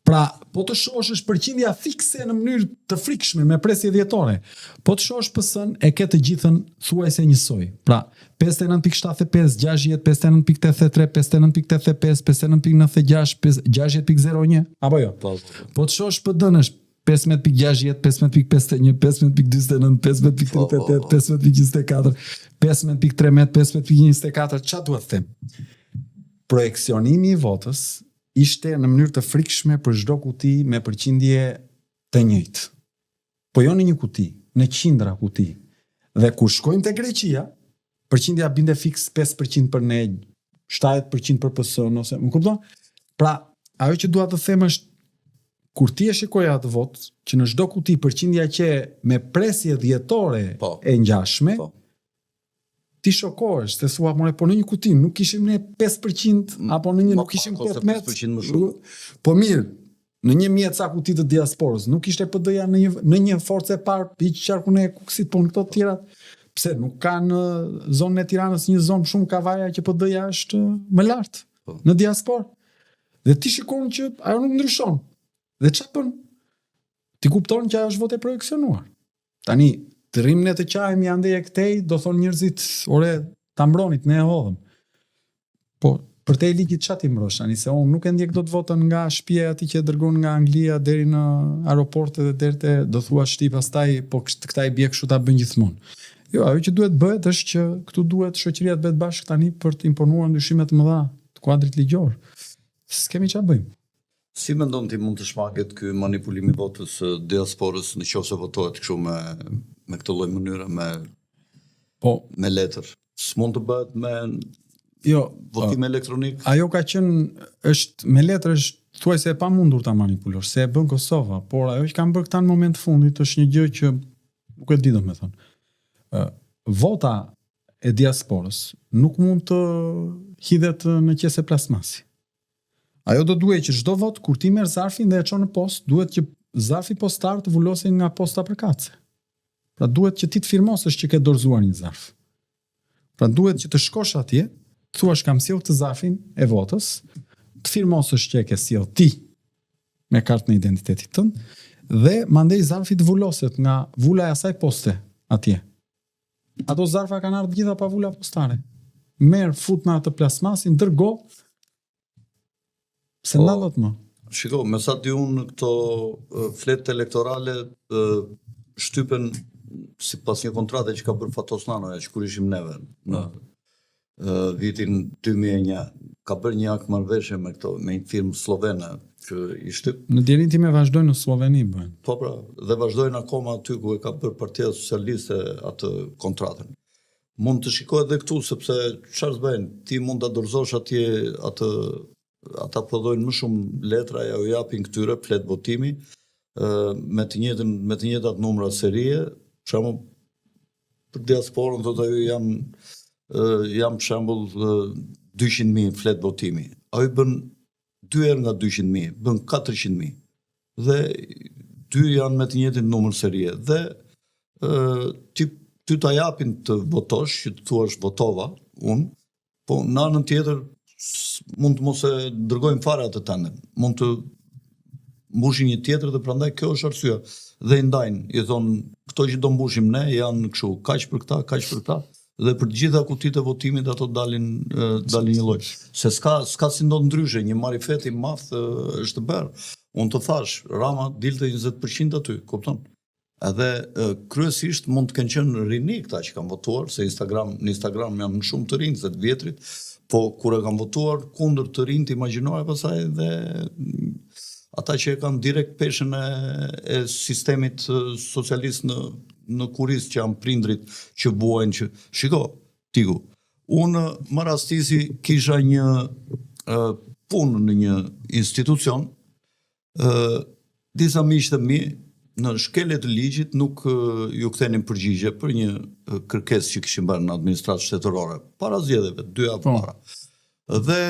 Pra, po të shohësh është përqindja fikse në mënyrë të frikshme me presje dhjetore. Po të shohësh PS-n e ke të gjithën thuajse njësoj. Pra, 59.75, 60, 59.83, 59.85, 59.96, 60.01, apo jo? Po të shohësh PD-n është 15.60, 15.51, 15.49, 15.38, 15.24, 15.13, 15.24, çfarë duhet të them? Projeksionimi i votës ishte në mënyrë të frikshme për çdo kuti me përqindje të njëjtë. Po jo në një kuti, në qindra kuti. Dhe kur shkojmë te Greqia, përqindja binde fiks 5% për ne, 7% për PS-n ose, më kupton? Pra, ajo që dua të them është kur ti e shikoj atë vot, që në çdo kuti përqindja që me presje dhjetore e ngjashme, ti shokohesh, se thua, po në një kuti nuk kishim ne 5%, apo në një nuk kishim 8%. Po mirë, në një mjet sa kuti të diasporës, nuk ishte PD-ja në një forcë e parë, i qarkun e Kukësit, po në këto të tjerat, pse nuk ka në zonën e Tiranës një zonë shumë kavaja që PD-ja është më lartë në diasporë. Dhe ti shikon që ajo nuk ndryshon. Dhe çfarë bën? Ti kupton që ajo është votë e projeksionuar. Tani, të rrim ne të qajmë janë dhe e këtej, do thonë njerëzit, ore, ta mbronit, ne e hodhëm. Po, për te i ligjit çfarë ti mbrosh, tani, se unë nuk e ndjek do të votën nga shtëpia ati që e dërgon nga Anglia deri në aeroporte dhe deri te, do thua shti pastaj, po këta i bie kështu ta bën gjithmonë. Jo, ajo që duhet bëhet është që këtu duhet shoqëria të bëhet bashkë tani për të imponuar ndryshime të mëdha të kuadrit ligjor. S'kemi çfarë bëjmë. Si mendon ti mund të shmaket ky manipulim i votës së diasporës nëse votohet kështu me këtë lloj mënyre me letër? S'mund të bëhet me votim elektronik? Ajo ka qenë është me letër është thuajse e pamundur ta manipulosh, se e bën Kosova, por ajo që kanë bërë këta në moment fundit është një gjë që nuk e di domethënë. Vota e diasporës nuk mund të hidhet në qese plasmasi. Ajo do duhet që çdo vot kur ti merr zarfin dhe e çon në post, duhet që zarfi postar të vulosej nga posta përkatëse. Pra duhet që ti të firmosësh që ke dorëzuar një zarf. Pra duhet që të shkosh atje, të thuash kam sjell të zarfin e votës, të firmosësh që e ke sjell ti me kartën e identitetit tënd dhe mandej zarfi të vuloset nga vula e asaj poste atje. Ato zarfa kanë ardhur gjitha pa vula postare. Merr fut në atë plasmasin, dërgo se ndallet më. Shiko, me sa di unë këto fletë elektorale shtypen si pas një kontrate që ka bërë Fatos Nanoja, që kur ishim neve në vitin 2001, ka bërë një akt marrëveshje me një firmë slovene që i shtyp. Në djerin time vazhdojnë në Sloveni bëjnë. Po pra, dhe vazhdojnë akoma aty ku e ka bërë Partia Socialiste atë kontratën. Mund të shikoj edhe këtu, sepse çfarë bëjnë, ti mund ta dorëzosh atje ata prodhojnë më shumë letra, ja u japin këtyre flet votimi me të njëjtat numra serie, për shembull për diasporën thotë ajo jam për shembull 200.000 flet votimi. Ai bën 2 herë nga 200.000, bën 400.000. Dhe 2 janë me të njëjtin numër serie dhe ty ta japin të votosh, që të thuash votova unë, po në anën tjetër mund të mos e dërgojmë fare atë tënden. Mund të mbushin një tjetër dhe prandaj kjo është arsyeja. Dhe i ndajnë, i thonë, këto që do mbushim ne janë kështu, kaq për këta, dhe për të gjitha kutitë e votimit ato dalin një lloj. Se s'ka si ndodh ndryshe, një marifet i madh është bërë. Unë të thash, Rama dilte 20% aty, kupton? Edhe kryesisht mund të kenë qenë rini këta që kanë votuar, se në Instagram janë shumë të rinj, 10 vjetrit, po kur e kanë votuar kundër të rinj të imagjinore pasaj dhe ata që e kanë direkt peshën e sistemit socialist në kuris që janë prindrit që buajnë që... Shiko, Tigu, unë më rastisi kisha një punë në një institucion, disa miqtë të mi në shkelje të ligjit nuk ju kthenin përgjigje për një kërkesë që kishim bërë në administratë shtetërore, para zgjedhjeve, 2 javë para. Dhe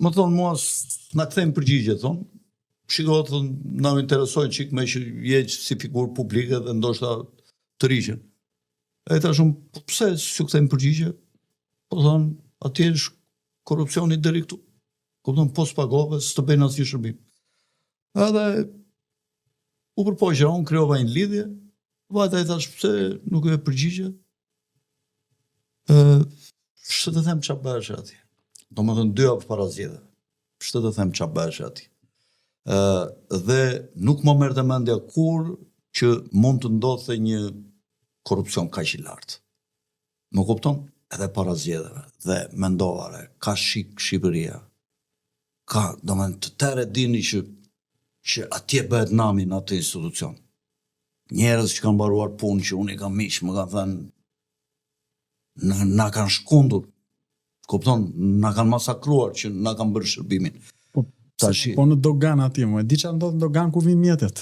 më thonë mua, na kthejmë përgjigje, thonë, shiko, thonë, na interesojnë qik me që jeq si figurë publike dhe ndoshta të rishen. E ta shumë, pse s'ju kthejmë përgjigje? Po thonë, atje është korupcioni deri këtu. Kupton, po s'pagove, s'të bëjnë asnjë shërbim. Edhe u përpoqja, unë krijova një lidhje, vajta i thash pse nuk e përgjigje. Shtë të them çfarë bëhesh atje. Domethënë 2 javë para zgjedhjeve. Shtë të them çfarë bëhesh atje. Dhe nuk më merrte mendja kur që mund të ndodhte një korrupsion kaq i lartë. Më kupton? Edhe para zgjedhjeve. Dhe mendova, ka shik Shqipëria. Ka, domethënë të tërë dini që atje bëhet nami në atë institucion. Njerëz që kanë mbaruar punë, që unë i kam miq, më kanë thënë, na kanë shkundur, kupton, na kanë masakruar që na kanë bërë shërbimin. Po në dogan atje, më di çfarë ndodh në dogan ku vin mjetet.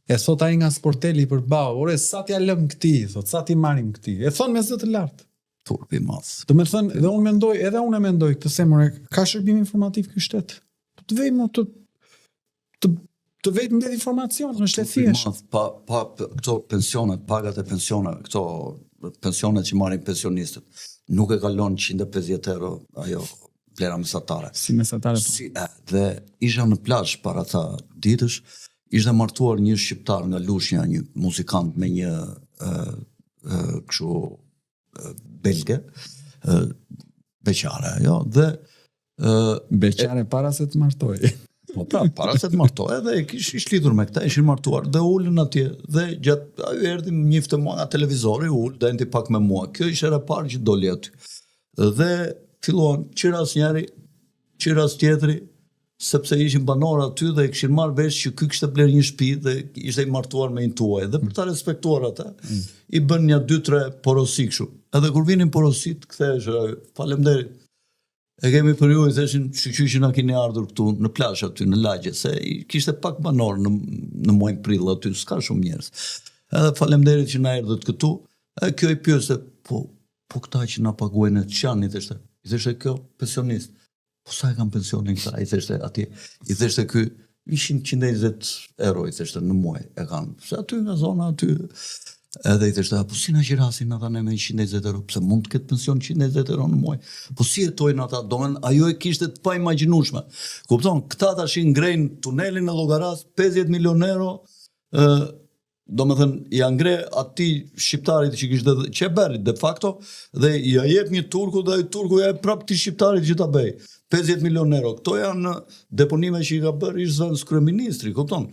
E thot ai nga sporteli përballë, ore sa t'ja lëm këtij, thot, sa t'i marrim këtij. E thon me zë të lartë. Turpi i madh. Do të thënë, edhe unë mendoj këtë se more, ka shërbim informativ ky shtet. Të vejmë të vetë mbledh informacion, është e thjeshtë. Pa këto pensionet, pagat e pensioneve, këto pensionet që marrin pensionistët, nuk e kalon 150 euro ajo vlera mesatare. Si mesatare po. Dhe isha në plazh para ca ditësh, ishte martuar një shqiptar nga Lushnja, një muzikant me një kështu belge, beqare, jo, dhe beqare para se të martoj. Po pra, para se të martoj, dhe ish lidhur me këta, ishin martuar, dhe ullën atje, dhe gjatë ajo erdhi njifte mua nga televizori, ullë, dhe enti pak me mua. Kjo ishte era parë që doli aty. Dhe filluan qiras njeri, qiras tjetri, sepse ishin banor aty dhe kishin marrë vesh që ky kishte bler një shtëpi dhe ishte i martuar me një tuaj. Dhe për ta respektuar ata, i bën një 2-3 porosi kështu. Edhe kur vinin porosit, kthehesh, faleminderit. E kemi për ju, i theshin, që na keni ardhur këtu në plazh aty në lagje, se kishte pak banor në muajin prill aty, s'ka shumë njerëz. Edhe faleminderit që na erdhët këtu. Kjo i pyeste, po këta që na paguajnë çan, i theshte kjo pensionist. Po sa e kanë pensionin këta? I theshte atje. I theshte ky 120 euro, i theshte në muaj e kanë. Se aty nga zona aty. Edhe i theshte, po si na qirasin ata ne me 120 euro, pse mund të ketë pension 120 euro në muaj? Po si jetojnë ata? Domen ajo e kishte të paimagjinueshme. Kupton, këta tash i ngrejnë tunelin e Llogaras 50 milion euro, do me thënë, ja ngre ati shqiptarit që kishte qeverit de facto, dhe ja jep një turku, dhe turku ja jep prap ti shqiptarit që ta bëj. 50 milion euro. Këto janë deponime që i ka bërë ish zënës kryeministri, kupton?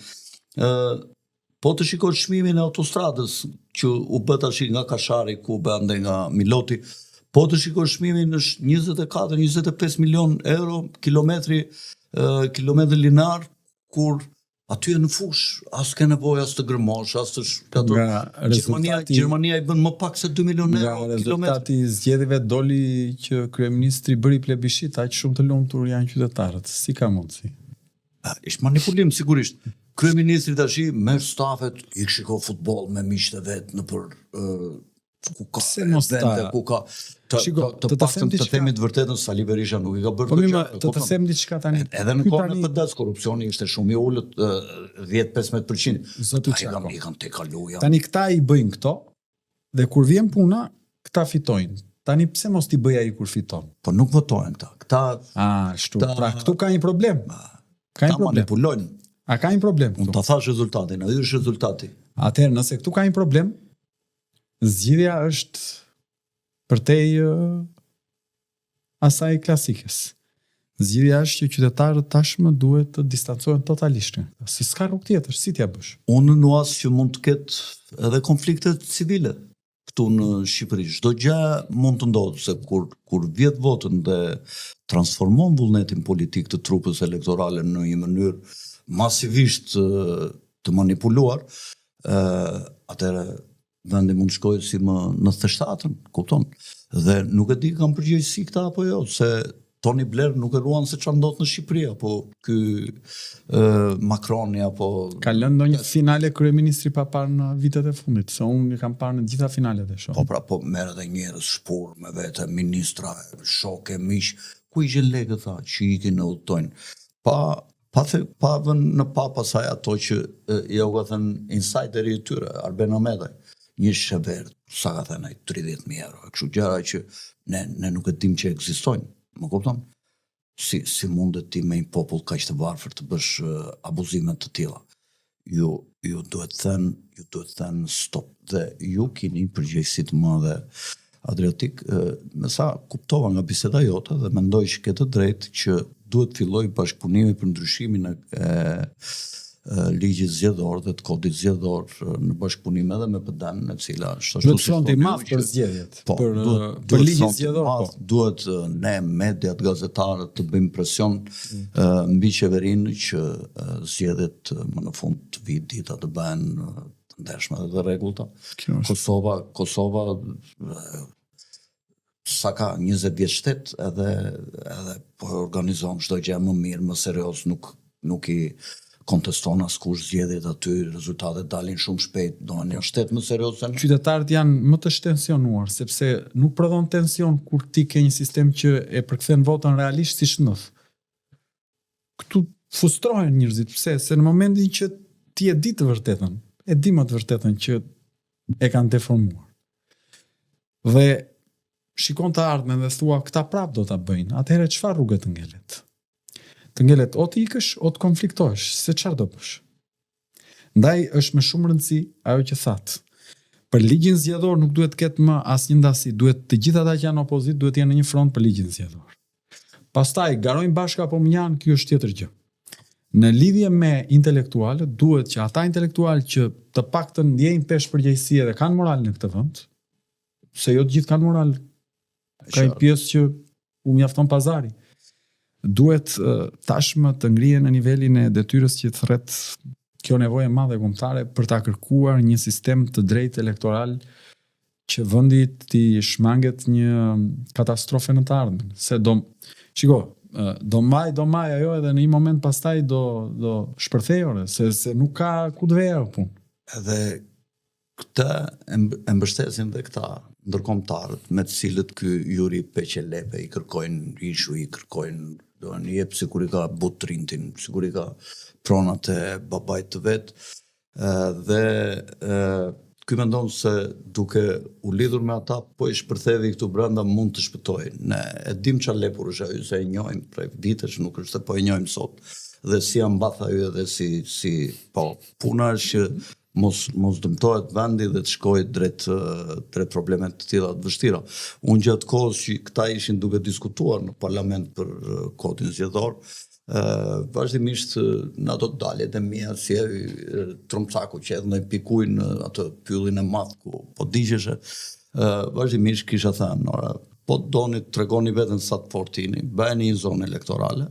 Po të shikosh çmimin e autostradës që u bë tash nga Kashari ku bë ande nga Miloti, po të shikosh çmimin është 24-25 milion euro kilometri linear, kur aty në fush, as ke nevojë as të gërmosh, as të Gjermania i bën më pak se 2 milion euro kilometri. Rezultati i zgjedhjeve doli që kryeministri bëri plebishit, aq shumë të lumtur janë qytetarët. Si ka mundsi? Ishte manipulim sigurisht. Kryeministri tashi merr stafet, i shiko futboll me miqtë vet në për ku ka evente, ku ka të paktën të themi të vërtetën, Sali Berisha nuk i ka bërë të gjë. Po të them diçka tani. Edhe në kohën e PD-s korrupsioni ishte shumë i ulët, 10-15%. I kanë tejkaluar. Tani këta i bëjnë këto dhe kur vjen puna, këta fitojnë. Tani pse mos t'i bëj ai kur fiton? Po nuk votojnë këta. Ashtu. Pra këtu ka një problem. Ka një problem. Manipulojnë. A ka një problem? Unë ta thash rezultatin, ai është rezultati. Atëherë, nëse këtu ka një problem, zgjidhja është përtej asaj klasikës. Zgjidhja është që qytetarët tashmë duhet të distancohen totalisht. Si s'ka rrugë tjetër, si t'ja bësh? Unë nuas që mund të ketë edhe konflikte civile këtu në Shqipëri. Çdo gjë mund të ndodhë, se kur vjet votën dhe transformon vullnetin politik të trupës elektorale në një mënyrë masivisht të manipuluar, atëherë vendi mund të shkojë si më në 97-ën, kupton? Dhe nuk e di kam përgjegjësi këta apo jo, se Tony Blair nuk e ruan se çfarë ndodh në Shqipëri, apo ky Macroni apo ka lënë ndonjë finale kryeministri pa parë në vitet e fundit, se unë kam parë në gjitha finalet e shoh. Po merr edhe njerëz shpur me vete, ministra, shokë, miq, ku i gjen lekë tha që ikin në udhtojnë. Pa vënë në pasaj ato që ja u ka thënë insideri i tyre, Arben Ahmedaj, një shever, sa ka thënë ai 30.000 euro, kështu gjëra që ne nuk e dim që ekzistojnë, më kupton? Si mundet ti me një popull kaq të varfër të bësh abuzime të tilla? Ju duhet thënë stop, dhe ju keni përgjegjësi të madhe. Adriatik, me sa kuptova nga biseda jote dhe mendoj që ke të drejtë që duhet filloj bashkëpunimi për ndryshimin e ligjit zgjedhor dhe të kodit zgjedhor në bashkëpunim edhe me PD-n, e cila është duhet front i madh për zgjedhjet, për ligjin zgjedhor. Duhet ne mediat, gazetarët të bëjmë presion mbi qeverinë që zgjedhjet më në fund të vit dita të bëhen të ndershme dhe rregullta. Kosova sa ka 20 vjet shtet edhe po organizon çdo gjë më mirë, më serioz, nuk i konteston askush zgjedhjet aty, rezultatet dalin shumë shpejt, domethënë një shtet më serioz se qytetarët janë më të shtensionuar, sepse nuk prodhon tension kur ti ke një sistem që e përkthen votën realisht si shëndëth. Këtu frustrohen njerëzit, pse? Se në momentin që ti e di të vërtetën, e di më të vërtetën që e kanë deformuar. Dhe shikon të ardhmen dhe thua këta prap do ta bëjnë. Atëherë çfarë rrugë të ngelet? Të ngelet o të ikësh o të konfliktohesh, se çfarë do bësh? Ndaj është me shumë rëndësi ajo që thatë. Për ligjin zgjedhor nuk duhet të ketë më asnjë ndasi, duhet të gjithë ata që janë opozit duhet të jenë në një front për ligjin zgjedhor. Pastaj garojnë bashkë apo mjanë, kjo është tjetër gjë. Në lidhje me intelektualët, duhet që ata intelektualë që të paktën ndjejnë pesh përgjegjësi dhe kanë moral në këtë vend, se jo të gjithë kanë moral, ka një pjesë që u mjafton pazari. Duhet tashmë të ngrihen në nivelin e detyrës që thret kjo nevojë e madhe kombëtare për ta kërkuar një sistem të drejtë elektoral që vendi të shmanget një katastrofe në të ardhmen. Se do maj ajo edhe në një moment pastaj do shpërthejore, se nuk ka ku të vejë punë. Edhe këtë e mbështesin dhe këta ndërkombëtarët me të cilët ky Juri Peqelepe i kërkojnë ishu, i kërkojnë, do në jep sikur i ka butrintin, sikur i ka pronat e babait të vet, dhe ky mendon se duke u lidhur me ata, po i shpërthevi këtu brenda mund të shpëtojë. Ne e dim çfarë lepur është ajo, se e njohim prej vitesh, nuk është se po e njohim sot. Dhe si ambath ajo edhe si po puna është që mos dëmtohet vendi dhe të shkojë drejt probleme të tilla të vështira. Unë gjatë kohës që këta ishin duke diskutuar në parlament për kodin zgjedhor, vazhdimisht në ato daljet e mia si Trumcaku që edhe në pikuj në atë pyllin e madh ku po digjeshe, vazhdimisht kisha thënë, po doni të tregoni veten sa të fortë jeni, bëheni një zonë elektorale,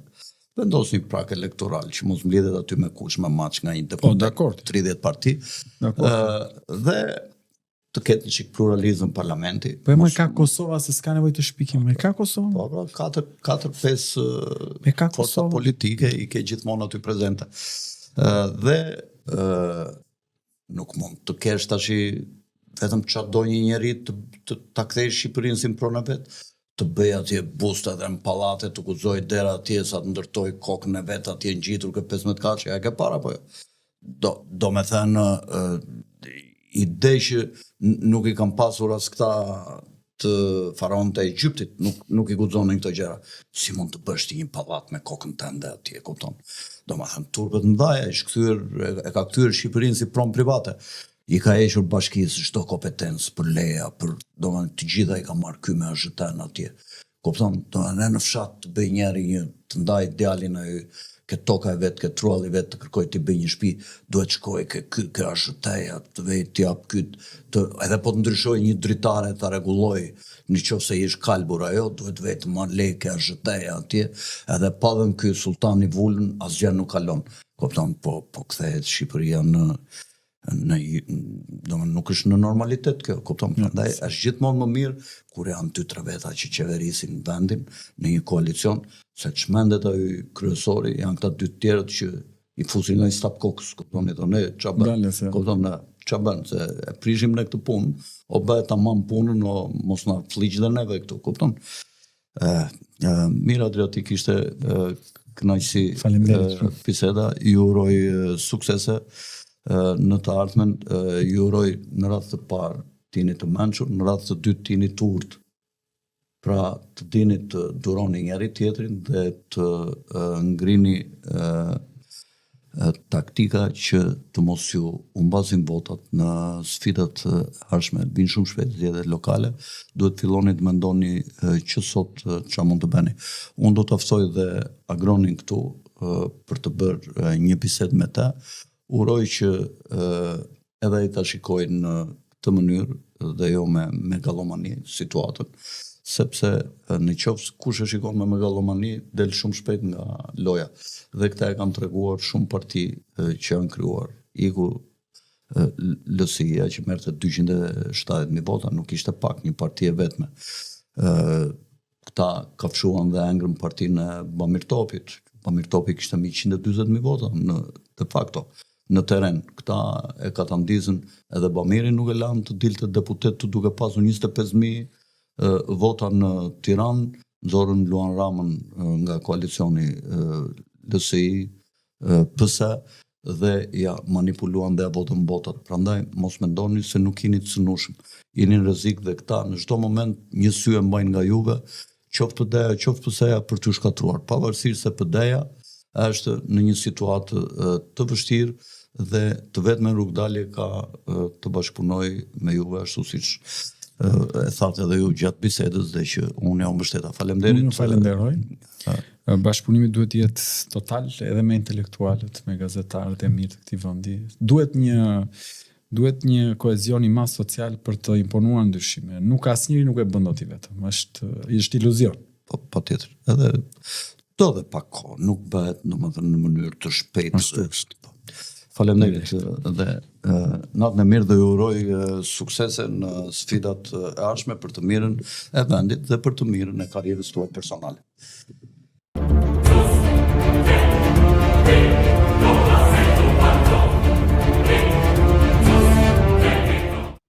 vendosni prak elektoral që mos mblidhet aty me kush me maç nga një deputet 30 parti, dhe të ketë një çik pluralizëm parlamenti. Po më ka Kosova se s'ka nevojë të shpikim. Me ka Kosova? Po, 4-5 forca politike i ke gjithmonë aty prezente. Dhe nuk mund të kesh tash vetëm çfarë do një njeri të ta kthejë Shqipërinë si pronë vet, të bëj atje busta dhe në pallate, të guxoj dera atje sa të ndërtoj kokën e vet atje ngjitur kë 15 kaçe, ja ke para po jo. Do me thënë ide që nuk i kam pasur as këta të faraon të Egjiptit, nuk i guxonin këto gjëra. Si mund të bësh ti një pallat me kokën tënde atje, kupton? Domethënë turpet mëdhaja e ka kthyer Shqipërinë si pronë private. I ka hequr bashkisë çdo kompetencë për leja, për domethënë të gjitha i ka marrë ky me azhëtan atje. Kupton? Domethënë në fshat të bëj njëri një të ndaj djalin ai ke toka e vet, ke trualli vet të kërkoj të bëj një shtëpi, duhet shkoj ke azhëtaja, të vej të jap edhe po të ndryshoj një dritare ta rregulloj, nëse ish kalbur ajo, duhet vetëm marr lek ke azhëtaja atje, edhe pa dhënë ky sultani vulën, asgjë nuk kalon. Kupton? Po kthehet Shqipëria nuk është në normalitet kjo, kupton? Prandaj është gjithmonë më mirë kur janë 2-3 veta që qeverisin vendin në një koalicion, se çmendet ai kryesori, janë këta 2 tjerët që i fusin në stap kokës, kupton? Ne çfarë, kupton? Çfarë bën se e prishim në këtë punë, o bëhet tamam punën, o mos na fliq dhe neve këtu, kupton? Mirë Adriatik, ishte kënaqësi biseda, ju uroj suksese në të ardhmen, ju uroj në radhë të parë të jeni të mençur, në radhë të dytë të jeni të urtë. Pra të dini të duroni njëri tjetrin dhe të ngrini taktika që të mos ju humbasin votat në sfidat ardhshme. Vinë shumë shpejt zgjedhjet lokale, duhet filloni të mendoni që sot çfarë mund të bëni. Unë do të ftoj dhe Agronin këtu për të bërë një bisedë me ta. Uroj që edhe ai ta shikojnë në këtë mënyrë dhe jo me megalomani situatën, sepse në qoftë kush e shikon me megalomani del shumë shpejt nga loja. Dhe këta e kanë treguar shumë parti që janë krijuar. Iku LSI-ja që merrte 270.000 vota, nuk ishte pak, një parti e vetme. Këta kafshuan dhe engrën partinë e Bamir Topit. Bamir Topi kishte 140.000 vota de facto. Në teren, këta e katandizën edhe Bamirin nuk e lanë të dilte deputet të duke pasur 25.000 vota në Tiranë, nxorën Luan Ramën nga koalicioni LSI, PS dhe ja manipuluan dhe votën botat. Prandaj mos mendoni se nuk jeni të synushëm. Jeni në rrezik dhe këta në çdo moment një sy e mbajnë nga juve, qoftë PD-ja, qoftë PS-ja për t'ju shkatruar, pavarësisht se PD-ja është në një situatë të vështirë dhe të vetme rrugdalje ka të bashkëpunoj me juve ashtu siç e thatë edhe ju gjatë bisedës dhe që unë jam mbështeta. Faleminderit. Unë falenderoj. Bashkëpunimi duhet jetë total edhe me intelektualët, me gazetarët e mirë të këtij vendi. Duhet një kohezion i madh social për të imponuar ndryshime. Nuk asnjëri nuk e bën dot i vetëm. Është iluzion. Patjetër. Edhe do dhe pak kohë, nuk bëhet domethënë në mënyrë të shpejtë. Faleminderit dhe natën e mirë dhe ju uroj suksese në sfidat e ardhshme për të mirën e vendit dhe për të mirën e karrierës tuaj personale.